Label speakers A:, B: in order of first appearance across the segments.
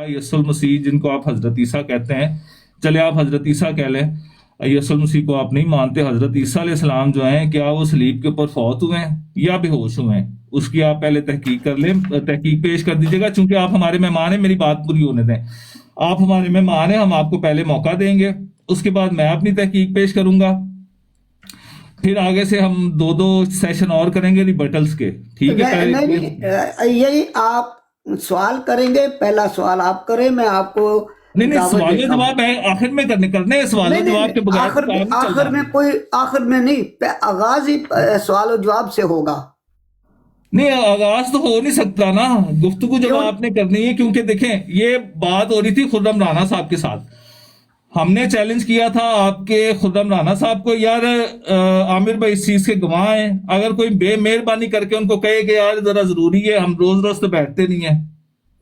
A: यसुल मसीह जिनको आप हजरत ईसा कहते हैं, चले आप हजरत ईसा कह लें, यसुल मसीह को आप नहीं मानते। हजरत ईसा अलैहिस्सलाम जो हैं, क्या वो सलीब के ऊपर फौत हुए हैं या बेहोश हुए हैं? उसकी आप पहले तहकीक कर लें, तहकीक पेश कर दीजिएगा। चूंकि आप हमारे मेहमान हैं, मेरी बात पूरी होने दें। आप हमारे मेहमान हैं, हम आपको पहले मौका देंगे, उसके बाद मैं अपनी तहकीक पेश करूंगा, फिर आगे से हम दो दो सेशन और करेंगे रिबटल्स के। ठीक है?
B: नहीं, यही आप सवाल करेंगे, पहला सवाल आप करें, मैं आपको
A: नहीं नहीं, सवाल जवाब है आखिर में करने सवाल जवाब के बगैर
B: आखिर में नहीं, आगाज ही सवाल जवाब से होगा।
A: नहीं, आगाज तो हो नहीं सकता ना, गुफ्तगू जब आपने करनी है। क्योंकि देखें, ये बात हो रही थी खुर्रम राना साहब के साथ, हमने चैलेंज किया था आपके खुर्रम राना साहब को, यार आमिर भाई इस चीज के गवाह हैं, अगर कोई बेमेहरबानी करके उनको कहे कि यार जरा जरूरी है, हम रोज रोज तो बैठते नहीं है,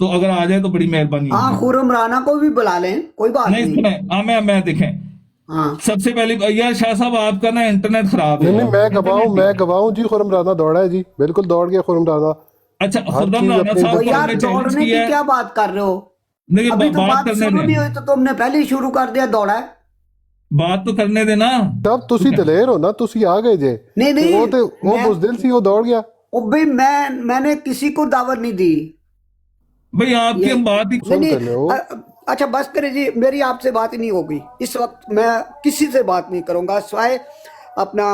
A: तो अगर आ जाए तो बड़ी मेहरबानी।
B: हाँ, खुर्रम राना को भी बुला लें, कोई बात
A: नहीं। मैं देखें, हाँ, सबसे पहले यार शाह साहब आपका ना इंटरनेट खराब है।
C: नहीं, मैं गवाऊं जी, खुर्रम राना दौड़ा है जी, बिल्कुल दौड़ गया खुर्रम राना।
A: अच्छा, खुर्रम राना साहब को
B: यार दौड़ने की क्या बात कर रहे हो?
A: नहीं,
B: अभी तो बात शुरू नहीं हुई तो तुमने पहले ही शुरू कर दिया दौड़ा है।
A: बात तो करने देना।
C: तब तुसी दलेर हो ना, तुसी आ गए जे।
B: नहीं,
C: वो बुज़दिल सी, वो दौड़ गया।
B: भाई मैंने किसी को दावत नहीं दी
A: भाई, आपकी हम बात ही
B: नहीं। अच्छा बस करें जी, मेरी आपसे बात ही नहीं होगी इस वक्त, मैं किसी से बात नहीं करूंगा सिवाय अपना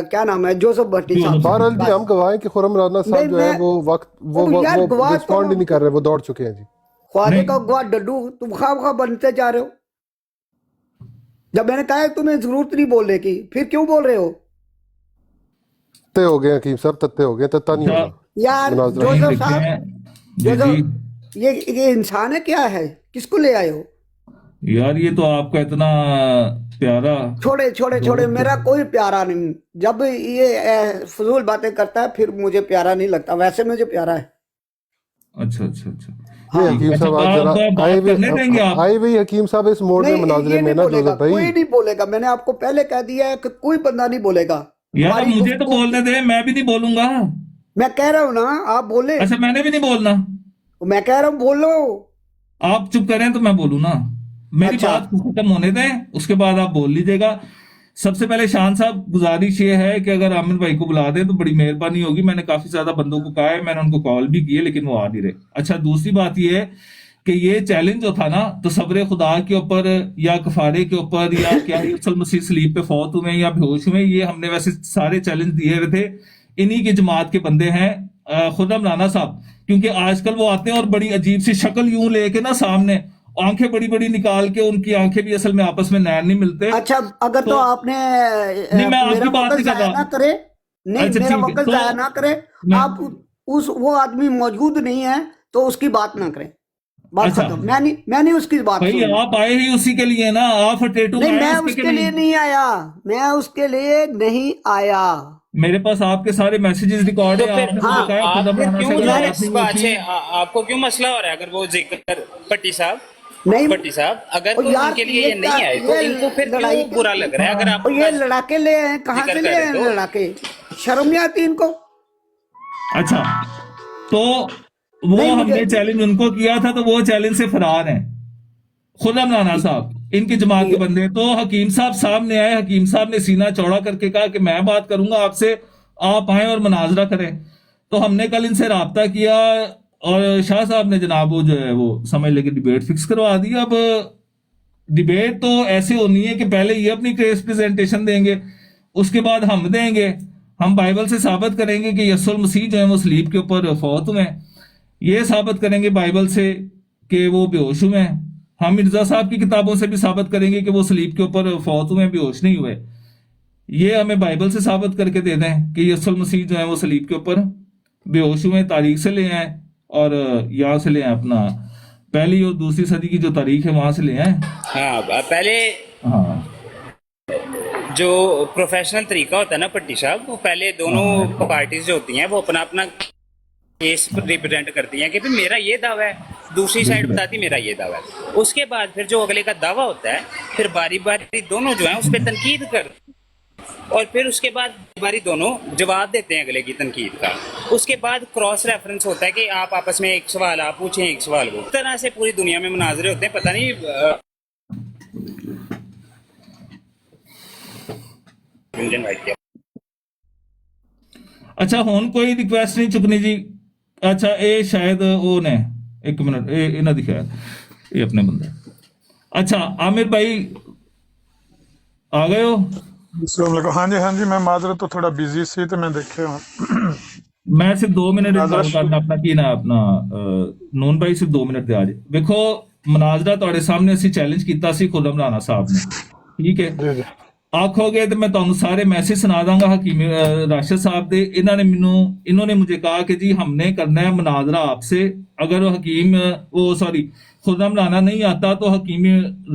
B: क्या नाम है, जोसेफ भट्टी साहब।
C: बहरहाल जी, हम गवाह हैं कि खुर्रम राना साहब जो है वो रिस्पॉन्ड ही नहीं कर रहे, वो दौड़ चुके हैं जी।
B: ख्वाजे का गवाह डड्डू, तुम खा बनते जा रहे हो। जब मैंने कहा तुम्हें जरूरत नहीं बोलने की, फिर क्यों बोल रहे हो?
C: तत्ते हो गए हकीम साहब, तत्ते हो गए, तत्ता नहीं होगा
B: यार। जोसेफ साहब, ये इंसान है क्या है? किसको ले आए हो
A: यार? ये तो आपका इतना प्यारा।
B: छोड़े, मेरा कोई प्यारा नहीं। जब ये फजूल बातें करता है फिर मुझे प्यारा नहीं लगता, वैसे मुझे प्यारा है।
A: अच्छा।
C: हकीम साहब आए भी हकीम साहब इस मोड में मुनाज़रे में ना, जोसेफ भाई
B: कोई नहीं बोलेगा। मैंने आपको पहले कह दिया है कि कोई बंदा नहीं बोलेगा।
A: यार मुझे तो बोलने दे, मैं भी नहीं बोलूंगा।
B: मैं कह रहा हूँ ना, आप बोले।
A: अच्छा, मैंने भी नहीं बोलना?
B: मैं कह रहा हूँ बोलो।
A: आप चुप करें तो मैं बोलूँ ना? मेरी बात खत्म होने दें, उसके बाद आप बोल लीजिएगा। सबसे पहले शान साहब, गुजारिश ये है कि अगर आमिर भाई को बुला दें तो बड़ी मेहरबानी होगी। मैंने काफी ज्यादा बंदों को कहा है, मैंने उनको कॉल भी की है, लेकिन वो आ नहीं रहे। अच्छा, दूसरी बात ये है कि ये चैलेंज जो था ना, तो सब्र खुदा के ऊपर या कफारे के ऊपर या क्या यसुल मसीह सलीब पे फौत हुए या बेहोश हुए, ये हमने वैसे सारे चैलेंज दिए हुए थे। इन्हीं की जमात के बंदे हैं खुर्रम राना साहब, क्योंकि आजकल वो आते हैं और बड़ी अजीब सी शक्ल यूं लेके ना, सामने आंखें बड़ी बड़ी निकाल के, उनकी आंखें भी असल में आपस में नैन नहीं मिलते।
B: अच्छा, अगर तो आपने
A: नहीं, मैं आपकी बात नहीं कर रहा।
B: ना करे, नहीं,
A: अच्छा,
B: मेरा वक्त जाया ना करे। आप वो आदमी मौजूद नहीं है तो उसकी बात ना करें, बात खत्म। मैं नहीं उसकी बात।
A: भाई आप आए ही उसी के लिए ना, आप टेटू।
B: नहीं, मैं उसके लिए नहीं आया, मैं उसके लिए नहीं आया।
A: मेरे पास आपके सारे मैसेजेस रिकॉर्ड है।
D: आपको क्यों मसला हो रहा है? अगर वो जिक्र भट्टी साहब अगर तो
B: उनके
D: लिए ये नहीं आए तो इनको फिर क्यों बुरा लग रहा है? अगर आप
B: ये लड़ाके ले आए, कहाँ से ले आए लड़ाके? शर्म नहीं आती इनको?
A: अच्छा, तो वो हमने चैलेंज उनको किया था, तो वो चैलेंज से फरार है खुर्रम राना साहब, इनकी जमात के बंदे। तो हकीम साहब सामने आए, हकीम साहब ने सीना चौड़ा करके कहा कि मैं बात करूंगा आपसे, आप आए और मुनाजरा करें। तो हमने कल इनसे राब्ता किया और शाह साहब ने जनाब वो जो है वो समझ लेके डिबेट फिक्स करवा दी। अब डिबेट तो ऐसे होनी है कि पहले ये अपनी केस प्रेजेंटेशन देंगे, उसके बाद हम देंगे। हम बाइबल से साबित करेंगे कि यसुल मसीह जो है वो सलीब के ऊपर फौत हुए हैं, ये साबित करेंगे बाइबल से कि वो बेहोश हुए हैं। हम मिर्जा साहब की किताबों से भी साबित करेंगे कि वो सलीब के ऊपर फौत हुए, बेहोश नहीं हुए। ये हमें बाइबल से साबित करके दे दें कि यसुल मसीह जो है वो सलीब के ऊपर बेहोश हुए, तारीख से ले आए और यहाँ से ले आए अपना पहली और दूसरी सदी की जो तारीख है वहां से ले आए।
D: हाँ, पहले जो प्रोफेशनल तरीका होता है ना भट्टी साहब, वो पहले दोनों पार्टीज जो होती हैं वो अपना अपना केस रिप्रेजेंट करती हैं कि भी मेरा ये दावा है, दूसरी साइड बताती मेरा ये दावा है। उसके बाद फिर जो अगले का दावा होता है, फिर बारी बारी दोनों जो है उस पर तनकीद कर और फिर उसके बाद हमारी दोनों जवाब देते हैं अगले की तनकीद का। उसके बाद क्रॉस रेफरेंस होता है कि आप आपस में एक सवाल आप पूछें, एक सवाल वो। इस तरह से पूरी दुनिया में मुनाजरे होते हैं। पता नहीं इनवाइट किया।
A: अच्छा हुन कोई रिक्वेस्ट नहीं चुकनी जी। अच्छा ये शायद वो ने एक मिनट ये ना दिखाया ये अपने बंदा। अच्छा आमिर भाई आ गए हो?
E: अस्सलाम वालेकुम। हाँ जी मैं माजरत तो थोड़ा बिजी सी तो मैं देखे हूँ।
A: मैं सिर्फ 2 मिनट
E: मुनाजरा
A: ਗੱਲ ਕਰਨਾ ਆਪਣਾ ਕੀ ਨਾ ਆਪਣਾ ਨੂਨ ਭਾਈ ਸਿਰਫ 2 ਮਿੰਟ ਦੇ ਆ ਜੇ। ਵੇਖੋ ਮਨਾਜ਼ਰਾ ਤੁਹਾਡੇ ਸਾਹਮਣੇ ਅਸੀਂ ਚੈਲੰਜ ਕੀਤਾ ਸੀ ਖੁਰਮ ਰਾਣਾ ਸਾਹਿਬ ਨੇ, ਠੀਕ ਹੈ?
E: जी जी
A: आखोगे तो मैं ਤੁਹਾਨੂੰ सारे मैसेज सुना दूंगा हकीम राशिद साहब दे। इन्होंने मुझे कहा कि जी हमने करना है मुनाजरा आपसे। अगर वो हकीम वो सॉरी खुर्रम राना नहीं आता तो हकीम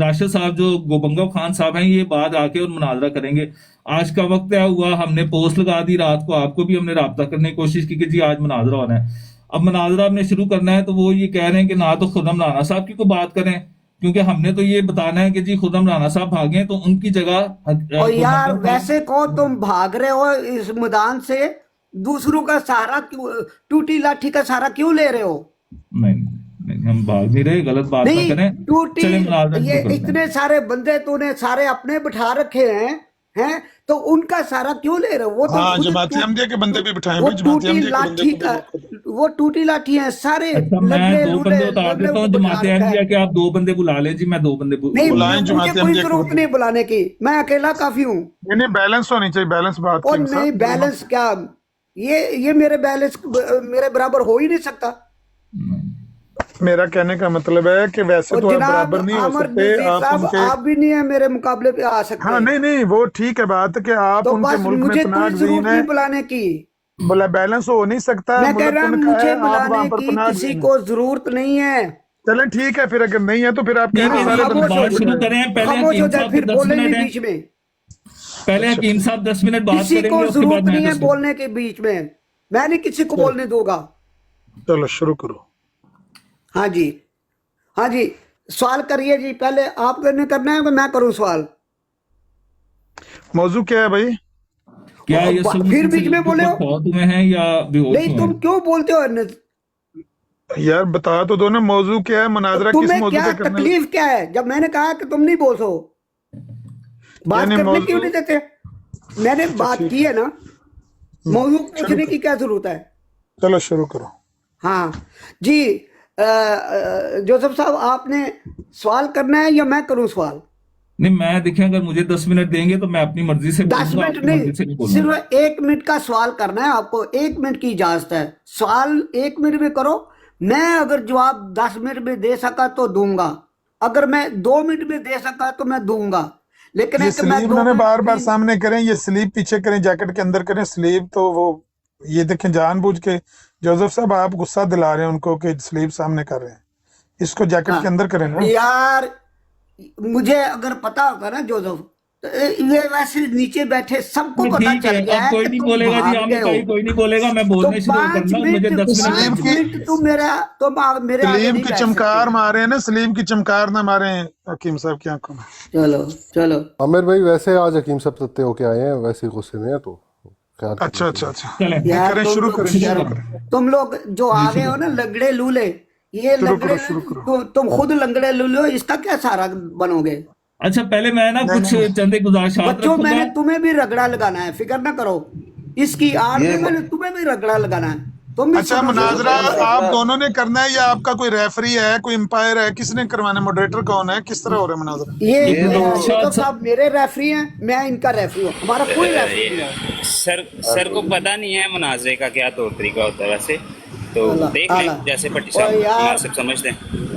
A: राशिद साहब जो गोबंगव खान साहब हैं ये बाद आके और मुनाजरा करेंगे। आज का वक्त है हुआ, हमने पोस्ट लगा दी रात को, आपको भी हमने राब्ता करने की कोशिश की कि जी आज मुनाजरा होना है। अब मुनाजरा हमने शुरू करना है तो वो ये कह रहे हैं कि ना तो खुर्रम राना साहब की कोई बात करें, क्योंकि हमने तो ये बताना है कि जी खुर्रम राना साहब भागे तो उनकी जगह
B: और यार वैसे कौन तुम भाग रहे हो इस मैदान से, दूसरों का सहारा क्यों, टूटी लाठी का सहारा क्यों ले रहे हो?
A: नहीं हम भाग नहीं रहे, गलत बात ना
B: नहीं
A: करें।
B: टूटी,
A: चलें मुनाजरा
B: ये
A: शुरू करते हैं।
B: इतने सारे बंदे तूने सारे अपने बिठा रखे हैं तो उनका सहारा क्यों ले रहे हो? वो तो
E: हाँ
B: खुद
E: जमाती अहमदिया के बंदे भी बिठाए
B: वो
E: भाई, जमाती
B: टूटी
E: अहमदिया के
B: लाठी
E: बंदे
B: का,
E: को भी
B: वो टूटी लाठी है सारे
A: अच्छा मैं
B: लंगड़े
A: 2
B: लूले
A: बंदे उतार
B: लंगड़े
A: देता हूँ
B: को बिठा
A: जमात
B: रखा
A: अहमदिया
B: है।
A: के, आप 2 बंदे बुला ले जी, मैं 2 बंदे
B: नहीं
E: बुलाएं
B: मुझे
E: जमाती
B: कोई
E: अहमदिया
B: जरूरत
E: को।
B: नहीं बुलाने की, मैं अकेला काफी हूँ।
E: नहीं बैलेंस होनी चाहिए, बैलेंस बात
B: और
E: किंग
B: नहीं
E: साहब।
B: बैलेंस क्या, ये मेरे बैलेंस मेरे बराबर हो ही नहीं सकता।
E: मेरा कहने का मतलब है कि वैसे
B: और
E: तो आप
B: जनाब
E: बराबर नहीं हो
B: अमर
E: सकते,
B: नजीर
E: आप
B: साहब
E: उनके।
B: आप भी नहीं है मेरे मुकाबले पे आ सकते।
E: हाँ नहीं वो ठीक है बात कि आप
B: तो
E: उनके
B: बस
E: मुल्क में
B: मुझे
E: पनाह
B: कोई
E: ज़ीन
B: जरूरत
E: है,
B: नहीं बुलाने की।
E: बोला बैलेंस हो नहीं सकता,
B: मैं कह
E: मुल्क
B: रहा हूँ
E: उनका है,
B: मुझे
E: आप वहाँ
B: बुलाने
E: पर
B: की
E: पनाह
B: किसी
E: ज़ीन है।
B: को जरूरत नहीं है।
E: चलें ठीक है फिर, अगर नहीं है तो फिर आप
A: नहीं
E: कितने
A: नहीं
E: सारे
A: नहीं
E: बंदे
A: बात शुरू
E: बिठाएं।
A: करें। पहले
B: खामोश हो
A: हकीम
B: जाए
A: साहब
B: फिर
A: के 10
B: बोले नहीं
A: मिनट है,
B: बीच में।
A: पहले हकीम साहब 10 मिनट बात
B: किसी
A: करेंगे
B: को
A: उसके
B: जरूरत
A: बाद मैं
B: नहीं है
A: 10 मिनट।
B: बोलने के बीच में, मैं नहीं किसी को बोलने दूंगा।
E: चलो शुरू करो।
B: हाँ जी हाँ जी सवाल करिए जी, पहले आपने करना है कि मैं करूँ सवाल?
E: मौजू क्या है भाई?
A: क्या ये
B: फिर बीच में बोले हो?
A: बहुत में हैं या बेहोश
B: नहीं
A: में
B: तुम
A: हैं?
B: क्यों बोलते हो?
E: यार बता तो दो ना मौजू क्या है, मुनाजरा किस
B: तुम्हें
E: मौजू
B: क्या
E: पे करना है?
B: तकलीफ क्या है जब मैंने कहा कि तुम नहीं बोलो? बात
E: यानी
B: करने
E: मौजू-
B: क्यों नहीं देते? मैंने बात
E: ठीक।
B: की है ना, मौजू पूछने की क्या जरूरत है?
E: चलो शुरू करो।
B: हाँ जी जोसेफ साहब आपने सवाल करना है या मैं करूं सवाल?
A: नहीं मैं देखिए अगर मुझे 10 मिनट देंगे तो मैं अपनी मर्जी से
B: 10
A: बोलूंगा,
B: मिनट
A: अपनी मर्जी से
B: नहीं,
A: बोलूंगा।
B: सिर्फ 1 मिनट का सवाल करना है आपको। 1 मिनट की इजाजत है, सवाल 1 मिनट में करो। मैं अगर जवाब 10 मिनट में दे सका तो दूंगा, अगर मैं 2 मिनट में दे सका तो मैं दूंगा, लेकिन
E: ये
B: है कि मैं
E: स्लीव
B: 2
E: उन्होंने
B: मिनट
E: बार बार
B: में-
E: सामने करें, ये स्लीव पीछे करें, जैकेट के अंदर करें स्लीव, तो वो ये देखें जानबूझ के जोसेफ साहब आप गुस्सा दिला रहे हैं उनको कि स्लीव सामने कर रहे हैं, इसको जैकेट के अंदर करें ना।
B: यार मुझे अगर पता होगा ना जोसेफ, तो ये वैसे नीचे बैठे सबको पता
A: ठीक
B: चल
A: है,
B: गया
A: अब
B: है
A: कोई
B: कि
A: नहीं
B: तुम
A: बोलेगा जी,
B: भाग
A: आमिर
B: गए
A: भाई
B: हो।
A: कोई नहीं बोलेगा, मैं
B: तो
A: बोलने शुरू
B: 5
A: करना, मुझे
B: मिनट
A: 10 मिनट
E: स्लीव
B: पाँच
E: की-
B: मिनट तुम मेरे आगे
E: स्लीव
B: नहीं
E: की
B: बैठ
E: चमकार
B: सकते।
E: मारे हैं ना, स्लीव की चमकार ना मारे हकीम साहब की आंखों में।
B: चलो चलो
C: आमिर भाई वैसे आज हकीम साहब सत्ते होके आए हैं, वैसे गुस्से में है तो ख्याल
E: अच्छा
C: रखना
E: अच्छा
C: चाहिए।
E: अच्छा
A: चलें
B: यार
E: करें, शुरू करें, शुरू करें।
B: तुम लोग जो आ गए हो ना लंगड़े लूले, ये
E: शुरू
B: लंगड़े
E: करो, शुरू
B: तुम खुद लंगड़े लूले हो, इसका क्या सहारा बनोगे?
A: अच्छा पहले मैं ना कुछ चंदे गुजारिशात
B: बच्चों मैंने
A: रखूंगा।
B: तुम्हें भी रगड़ा लगाना है, फिक्र ना करो। इसकी आड़ में मैंने तुम्हें भी रगड़ा लगाना है, तुम भी
E: अच्छा
B: सुनो।
E: मुनाजरा आप दोनों ने करना है या आपका कोई रेफरी है, कोई एम्पायर है, किसने करवाना है, मॉडरेटर कौन है, किस तरह हो रहा है मुनाजरा?
B: ये
A: अच्छा,
B: तो साहब मेरे रेफरी हैं, मैं इनका रेफरी हूँ, हमारा कोई रेफरी नहीं है।
D: सर को पता नहीं है मुनाजरे का क्या तौर तरीका होता है वैसे, तो
B: अल्लाह,
D: देख लें
B: अल्लाह।
D: जैसे भट्टी
B: और
D: साहब
B: यार-
D: मुनासिब समझते हैं।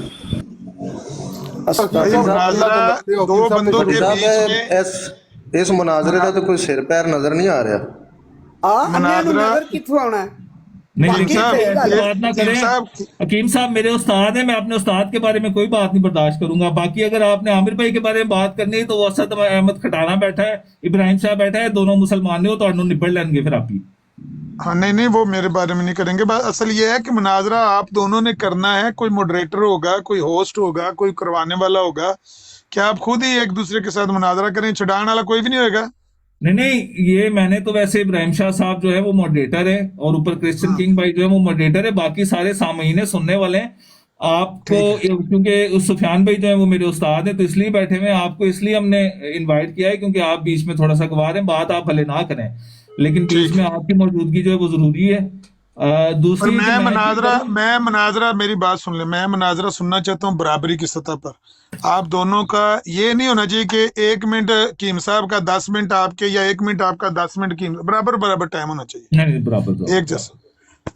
E: भाई मुनाजरा दो बंदों के
F: साहब
E: बीच में
F: इस मुनाजरे का तो कोई सिर पैर नजर नहीं आ रहा।
E: मुनाजरा-
B: नजर कितों आना है?
A: नहीं
B: बाकी
A: लेकिन
B: सही
A: ऐसी
B: बात है।
A: बात ना
E: हकीम
A: करें।
E: साहब-
A: हकीम साहब मेरे उस्ताद हैं, मैं अपने उस्ताद के बारे में कोई बात नहीं बर्दाश्त करूंगा। बाकी अगर आपने आमिर भाई के बारे में बात करनी है तो वो असद अहमद खटाना बैठा है, इब्राहिम शाह बैठा है, दोनों मुसलमान हो तो निबड़ लेंगे फिर आप ही।
E: हाँ नहीं वो मेरे बारे में नहीं करेंगे। बस असल ये है कि मुनाजरा आप दोनों ने करना है, कोई मॉडरेटर होगा, कोई होस्ट होगा, कोई करवाने वाला होगा। क्या आप खुद ही एक दूसरे के साथ मुनाजरा करें, छुड़ाने वाला कोई भी नहीं होगा?
A: नहीं नहीं, ये मैंने तो वैसे इब्राहिम शाह साहब जो है वो मॉडरेटर है और ऊपर क्रिश्चियन
B: हाँ
A: किंग भाई जो है वो मॉडरेटर है, बाकी सारे सामईन सुनने वाले हैं आपको।
E: ठीक है
A: क्योंकि उस सुफियान भाई जो है वो मेरे उस्ताद हैं, तो इसलिए बैठे हुए हैं, आपको इसलिए हमने इनवाइट किया है क्योंकि आप बीच में थोड़ा सा गवार हैं, बात आप भले ना करें लेकिन बीच
E: ठीक
A: में
E: है।
A: आपकी मौजूदगी जो है वो जरूरी है।
E: और
A: दूसरी कि मैं चीज करूं।
E: मैं मनाजरा मेरी बात सुन ले, मैं मनाजरा सुनना चाहता हूँ बराबरी की सतह पर। आप दोनों का ये नहीं होना चाहिए कि 1 मिनट कीम साहब का 10 मिनट आपके, या 1 मिनट आपका 10 मिनट कीम, बराबर बराबर टाइम होना चाहिए,
A: नहीं नहीं, बराबर बराबर
E: एक
A: बराबर।
E: जैसा।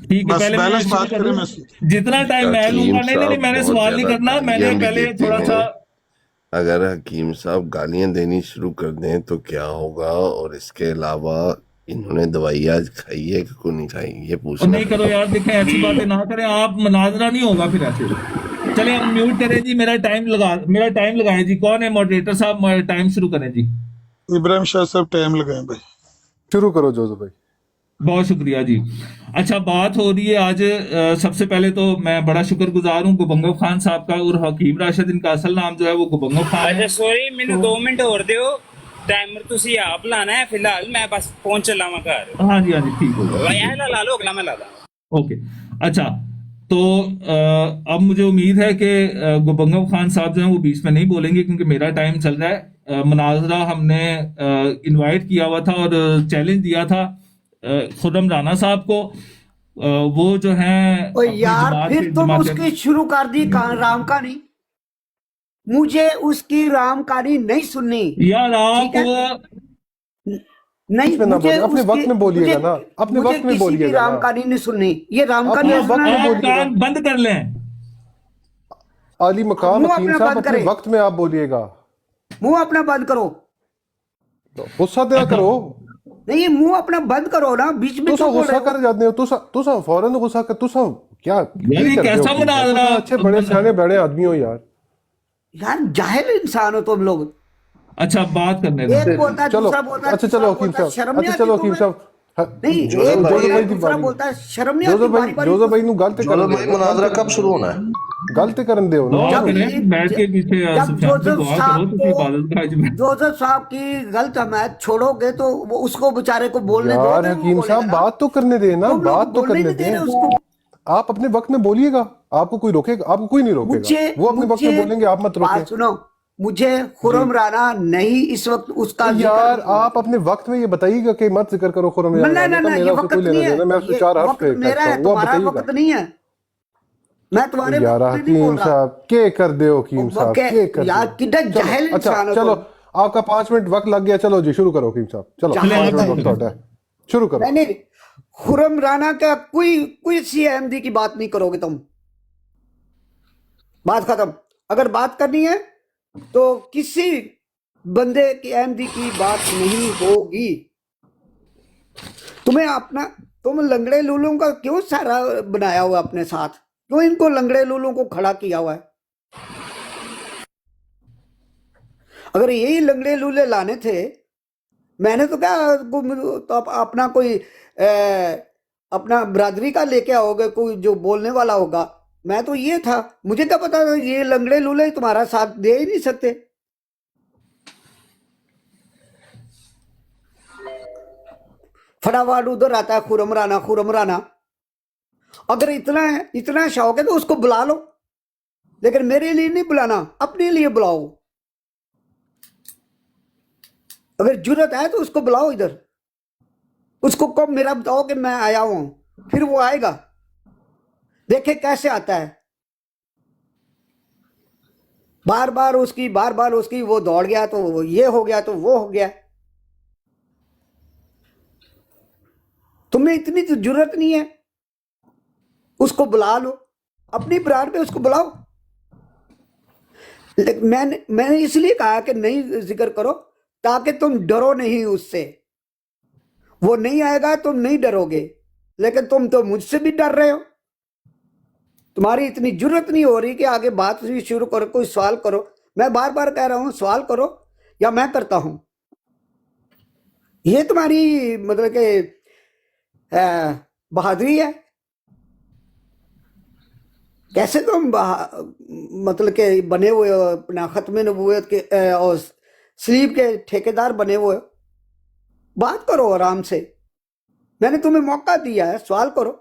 A: ठीक है,
E: बस
A: पहले मैं
E: बैलेंस
A: शुरू
E: बात करें,
A: करूं।
E: मैं
A: जितना टाइम मैं
G: हकीम
A: लूंगा, नहीं नहीं नहीं,
G: साहब
A: मैंने
G: बहुत
A: सवाल नहीं
G: ज्यादा
A: करना, मैंने
G: गालियां भी
A: पहले
G: देते
A: थोड़ा सा।
G: हैं। अगर हकीम साहब गालियां देनी शुरू कर दें तो क्या होगा? और इसके अलावा इन्होंने दवाई आज खाई है कि कोई नहीं खाई, ये
A: और
G: पूछना
A: नहीं
G: था।
A: करो यार, देखें ऐसी बातें ना करें आप, मनाजरा नहीं होगा फिर ऐसे। चले आप म्यूट करें जी, मेरा टाइम लगाएं जी, कौन है मॉडरेटर साहब, टाइम शुरू करें जी।
E: इब्राहिम शाह साहब टाइम लगाएं भाई।
C: शुरू करो जोसेफ भाई।
A: बहुत शुक्रिया जी। अच्छा, बात हो रही है आज, सबसे पहले तो मैं बड़ा शुक्रगुजार हूँ गुबंगव खान साहब का, और हकीम राशिद, इनका असल नाम जो है वो गुबंगव खान
D: अच्छा
A: है।
D: सॉरी, मैंने
A: तो
D: 2 मिनट और दियो, टाइमर तुसी आप लाना है, फिलहाल मैं बस पहुंच चला मैं घर।
A: हाँ जी हाँ जी, ठीक होगा ठीक
D: यह
A: होगा।
D: ला लो, अगला मैं ला ला।
A: ओके। अच्छा, तो अब मुझे उम्मीद है कि गुबंगव खान साहब जो हैं वो बीच में नहीं बोलेंगे क्योंकि मेरा टाइम चल रहा है। मुनाजरा हमने इनवाइट किया हुआ था और चैलेंज दिया था खुर्रम राना साहब को। वो जो हैं
B: और
A: अपनी
B: यार
A: जमात
B: फिर
A: के
B: तुम
A: जमात
B: उसकी शुरू कर दी राम कहानी। मुझे उसकी राम कहानी नहीं सुननी।
A: यार
B: ठीक है,
A: आप
B: नहीं
C: में ना
B: मुझे
C: बोलिए, अपने
B: उसकी,
C: वक्त में
B: मुझे
C: बोलिएगा ना, अपने
B: मुझे
C: वक्त में
B: किसी की
C: बोलिएगा
B: राम
C: ना,
B: कहानी नहीं सुननी। ये राम कहानी
C: अपने
B: नहीं
C: वक्त
B: सुनना
C: में
B: है।
A: आप
C: बोलिएगा।
A: कान बंद कर लें।
C: आली मकाम
B: मुंह
C: हकीम
B: अपना
C: साहब,
B: बंद
C: अपने
B: करे,
C: वक्त में आप बोलिएगा,
B: मुंह अपना बंद करो।
C: गुस्सा दिया
A: अच्छा,
C: करो।
B: नहीं, मुंह अपना बंद करो ना, बीच में
C: तुसा
B: क्यों बोल
C: गुस्सा
B: रहे हो?
C: कर जाते हो, तुसा फौरन गुस्सा कर, तुसा क्या
A: यार
C: की
A: ये
C: करते हो
A: कैसा
C: हकीम साहब?
A: मुनाजरा
C: तुसा अच्छे बड़े सियाने बड़े आदमी हो यार।
B: यार जाहिल इंसान हो तुम लोग।
A: अच्छा, बात करने दें।
B: एक बोलता है,
C: चलो
B: दूसरा बोलता है,
C: अच्छा,
B: तीसरा
C: चलो हकीम
B: बोलता है,
C: साहब,
B: शर्म नहीं
C: अच्छा
B: आती
C: चलो हकीम
B: तुम्हें?
C: साहब,
B: नहीं,
F: जोसेफ
B: एक
F: भाई,
B: बोलता है,
C: दी
B: दूसरा
C: बारी,
B: बोलता है, शर्म नहीं आती? बारी बारी
C: जोसेफ भाई गलत
F: जोसेफ
C: करन
F: भाई
C: दो,
F: मनाजरा कब शुरू होना है?
C: गलत करन दो ना।
A: दुआ
B: जब
A: करें, बैठ के पीछे
B: जब
A: सुफियान पे
B: जोसेफ
A: दुआ करो
B: साहब
A: तो
B: को,
A: इबादत का अजर।
B: जोसेफ साहब की गलत हमायत छोड़ोगे तो वो उसको बेचारे को बोलने
C: यार
B: दोगे, वो
C: हकीम
B: बोलेगा
C: साहब
B: ना।
C: बात तो करने दें ना,
B: तुम लोग
C: बात तो
B: बोलने ही
C: करने
B: नहीं दे
C: दें।
B: रहे उसको।
C: आप अपने वक्त में बोलिएगा, आपको कोई रोकेगा? आपको कोई नहीं रोकेगा,
B: मुझे
C: वो अपने वक्त में
B: मुझे
C: बोलेंगे, आप मत रोकें।
B: बात सुनो, मुझे
C: जी
B: खुर्रम राना नहीं इस वक्त उसका
C: तो
B: जिक्र
C: यार
B: नहीं होना
C: आप अपने वक्त में ये बताइएगा कि मत जिक्र करो खुर्रम
B: चाहिए। ना
C: राना
B: ना
C: का,
B: ना, ये
C: मेरा उससे
B: वक्त
C: कोई
B: नहीं
C: लेना
B: है,
C: देना, मैं उससे
B: ये
C: 4 हर्फ
B: वक्त मेरा
C: फेंकता
B: है,
C: हूँ, वो आप
B: तुम्हारा
C: बताइएगा।
B: वक्त नहीं है। मैं तुम्हारे
C: यार
B: वक्त में नहीं
C: हकीम
B: बोल रहा।
C: साहब के कर दे, हकीम साहब के कर
B: यार
C: दे।
B: कितना
C: चलो
B: जाहिल
C: अच्छा,
B: इंसान हो
C: चलो
B: तुम।
C: आपका 5 मिनट वक्त लग गया, चलो जी शुरू करो हकीम साहब, चलो
A: चले
C: 5
A: आप
C: मिनट
A: शुरू
C: वक्त
A: करें।
C: होता है, शुरू करो।
B: नहीं नहीं, खुर्रम राना का कोई कोई सीएमडी की बात नहीं करोगे तुम। बात खत्म। अगर बात करनी है तो किसी बंदे की एमडी की बात नहीं होगी। तुम्हें अपना, तुम लंगड़े लूलों का क्यों सारा बनाया हुआ अपने साथ? क्यों इनको लंगड़े लूलों को खड़ा किया हुआ है? अगर यही लंगड़े लूले लाने थे, मैंने तो क्या तो अपना कोई अपना बरादरी का लेके आओगे, कोई जो बोलने वाला होगा। मैं तो ये था, मुझे क्या पता था ये लंगड़े लूले तुम्हारा साथ दे ही नहीं सकते। फटाफट उधर आता है खुर्रम राना, खुर्रम राना। अगर इतना शौक है तो उसको बुला लो, लेकिन मेरे लिए नहीं बुलाना, अपने लिए बुलाओ। अगर जरूरत है तो उसको बुलाओ इधर, उसको कब मेरा बताओ कि मैं आया हूं, फिर वो आएगा। देखे कैसे आता है। बार बार उसकी वो दौड़ गया तो वो ये हो गया तो वो हो गया। तुम्हें इतनी तो जरूरत नहीं है, उसको बुला लो, अपनी ब्रांड पे उसको बुलाओ। लेकिन मैंने इसलिए कहा कि नहीं जिक्र करो ताकि तुम डरो नहीं उससे। वो नहीं आएगा, तुम नहीं डरोगे, लेकिन तुम तो मुझसे भी डर रहे हो। तुम्हारी इतनी जरूरत नहीं हो रही कि आगे बात शुरू करो, कोई सवाल करो। मैं बार बार कह रहा हूं सवाल करो या मैं करता हूं। ये तुम्हारी मतलब कि बहादुरी है। कैसे तुम मतलब के बने हुए हो, अपना खत्म नबूवत के और स्लीप के ठेकेदार बने हुए हो। बात करो आराम से, मैंने तुम्हें मौका दिया है, सवाल करो।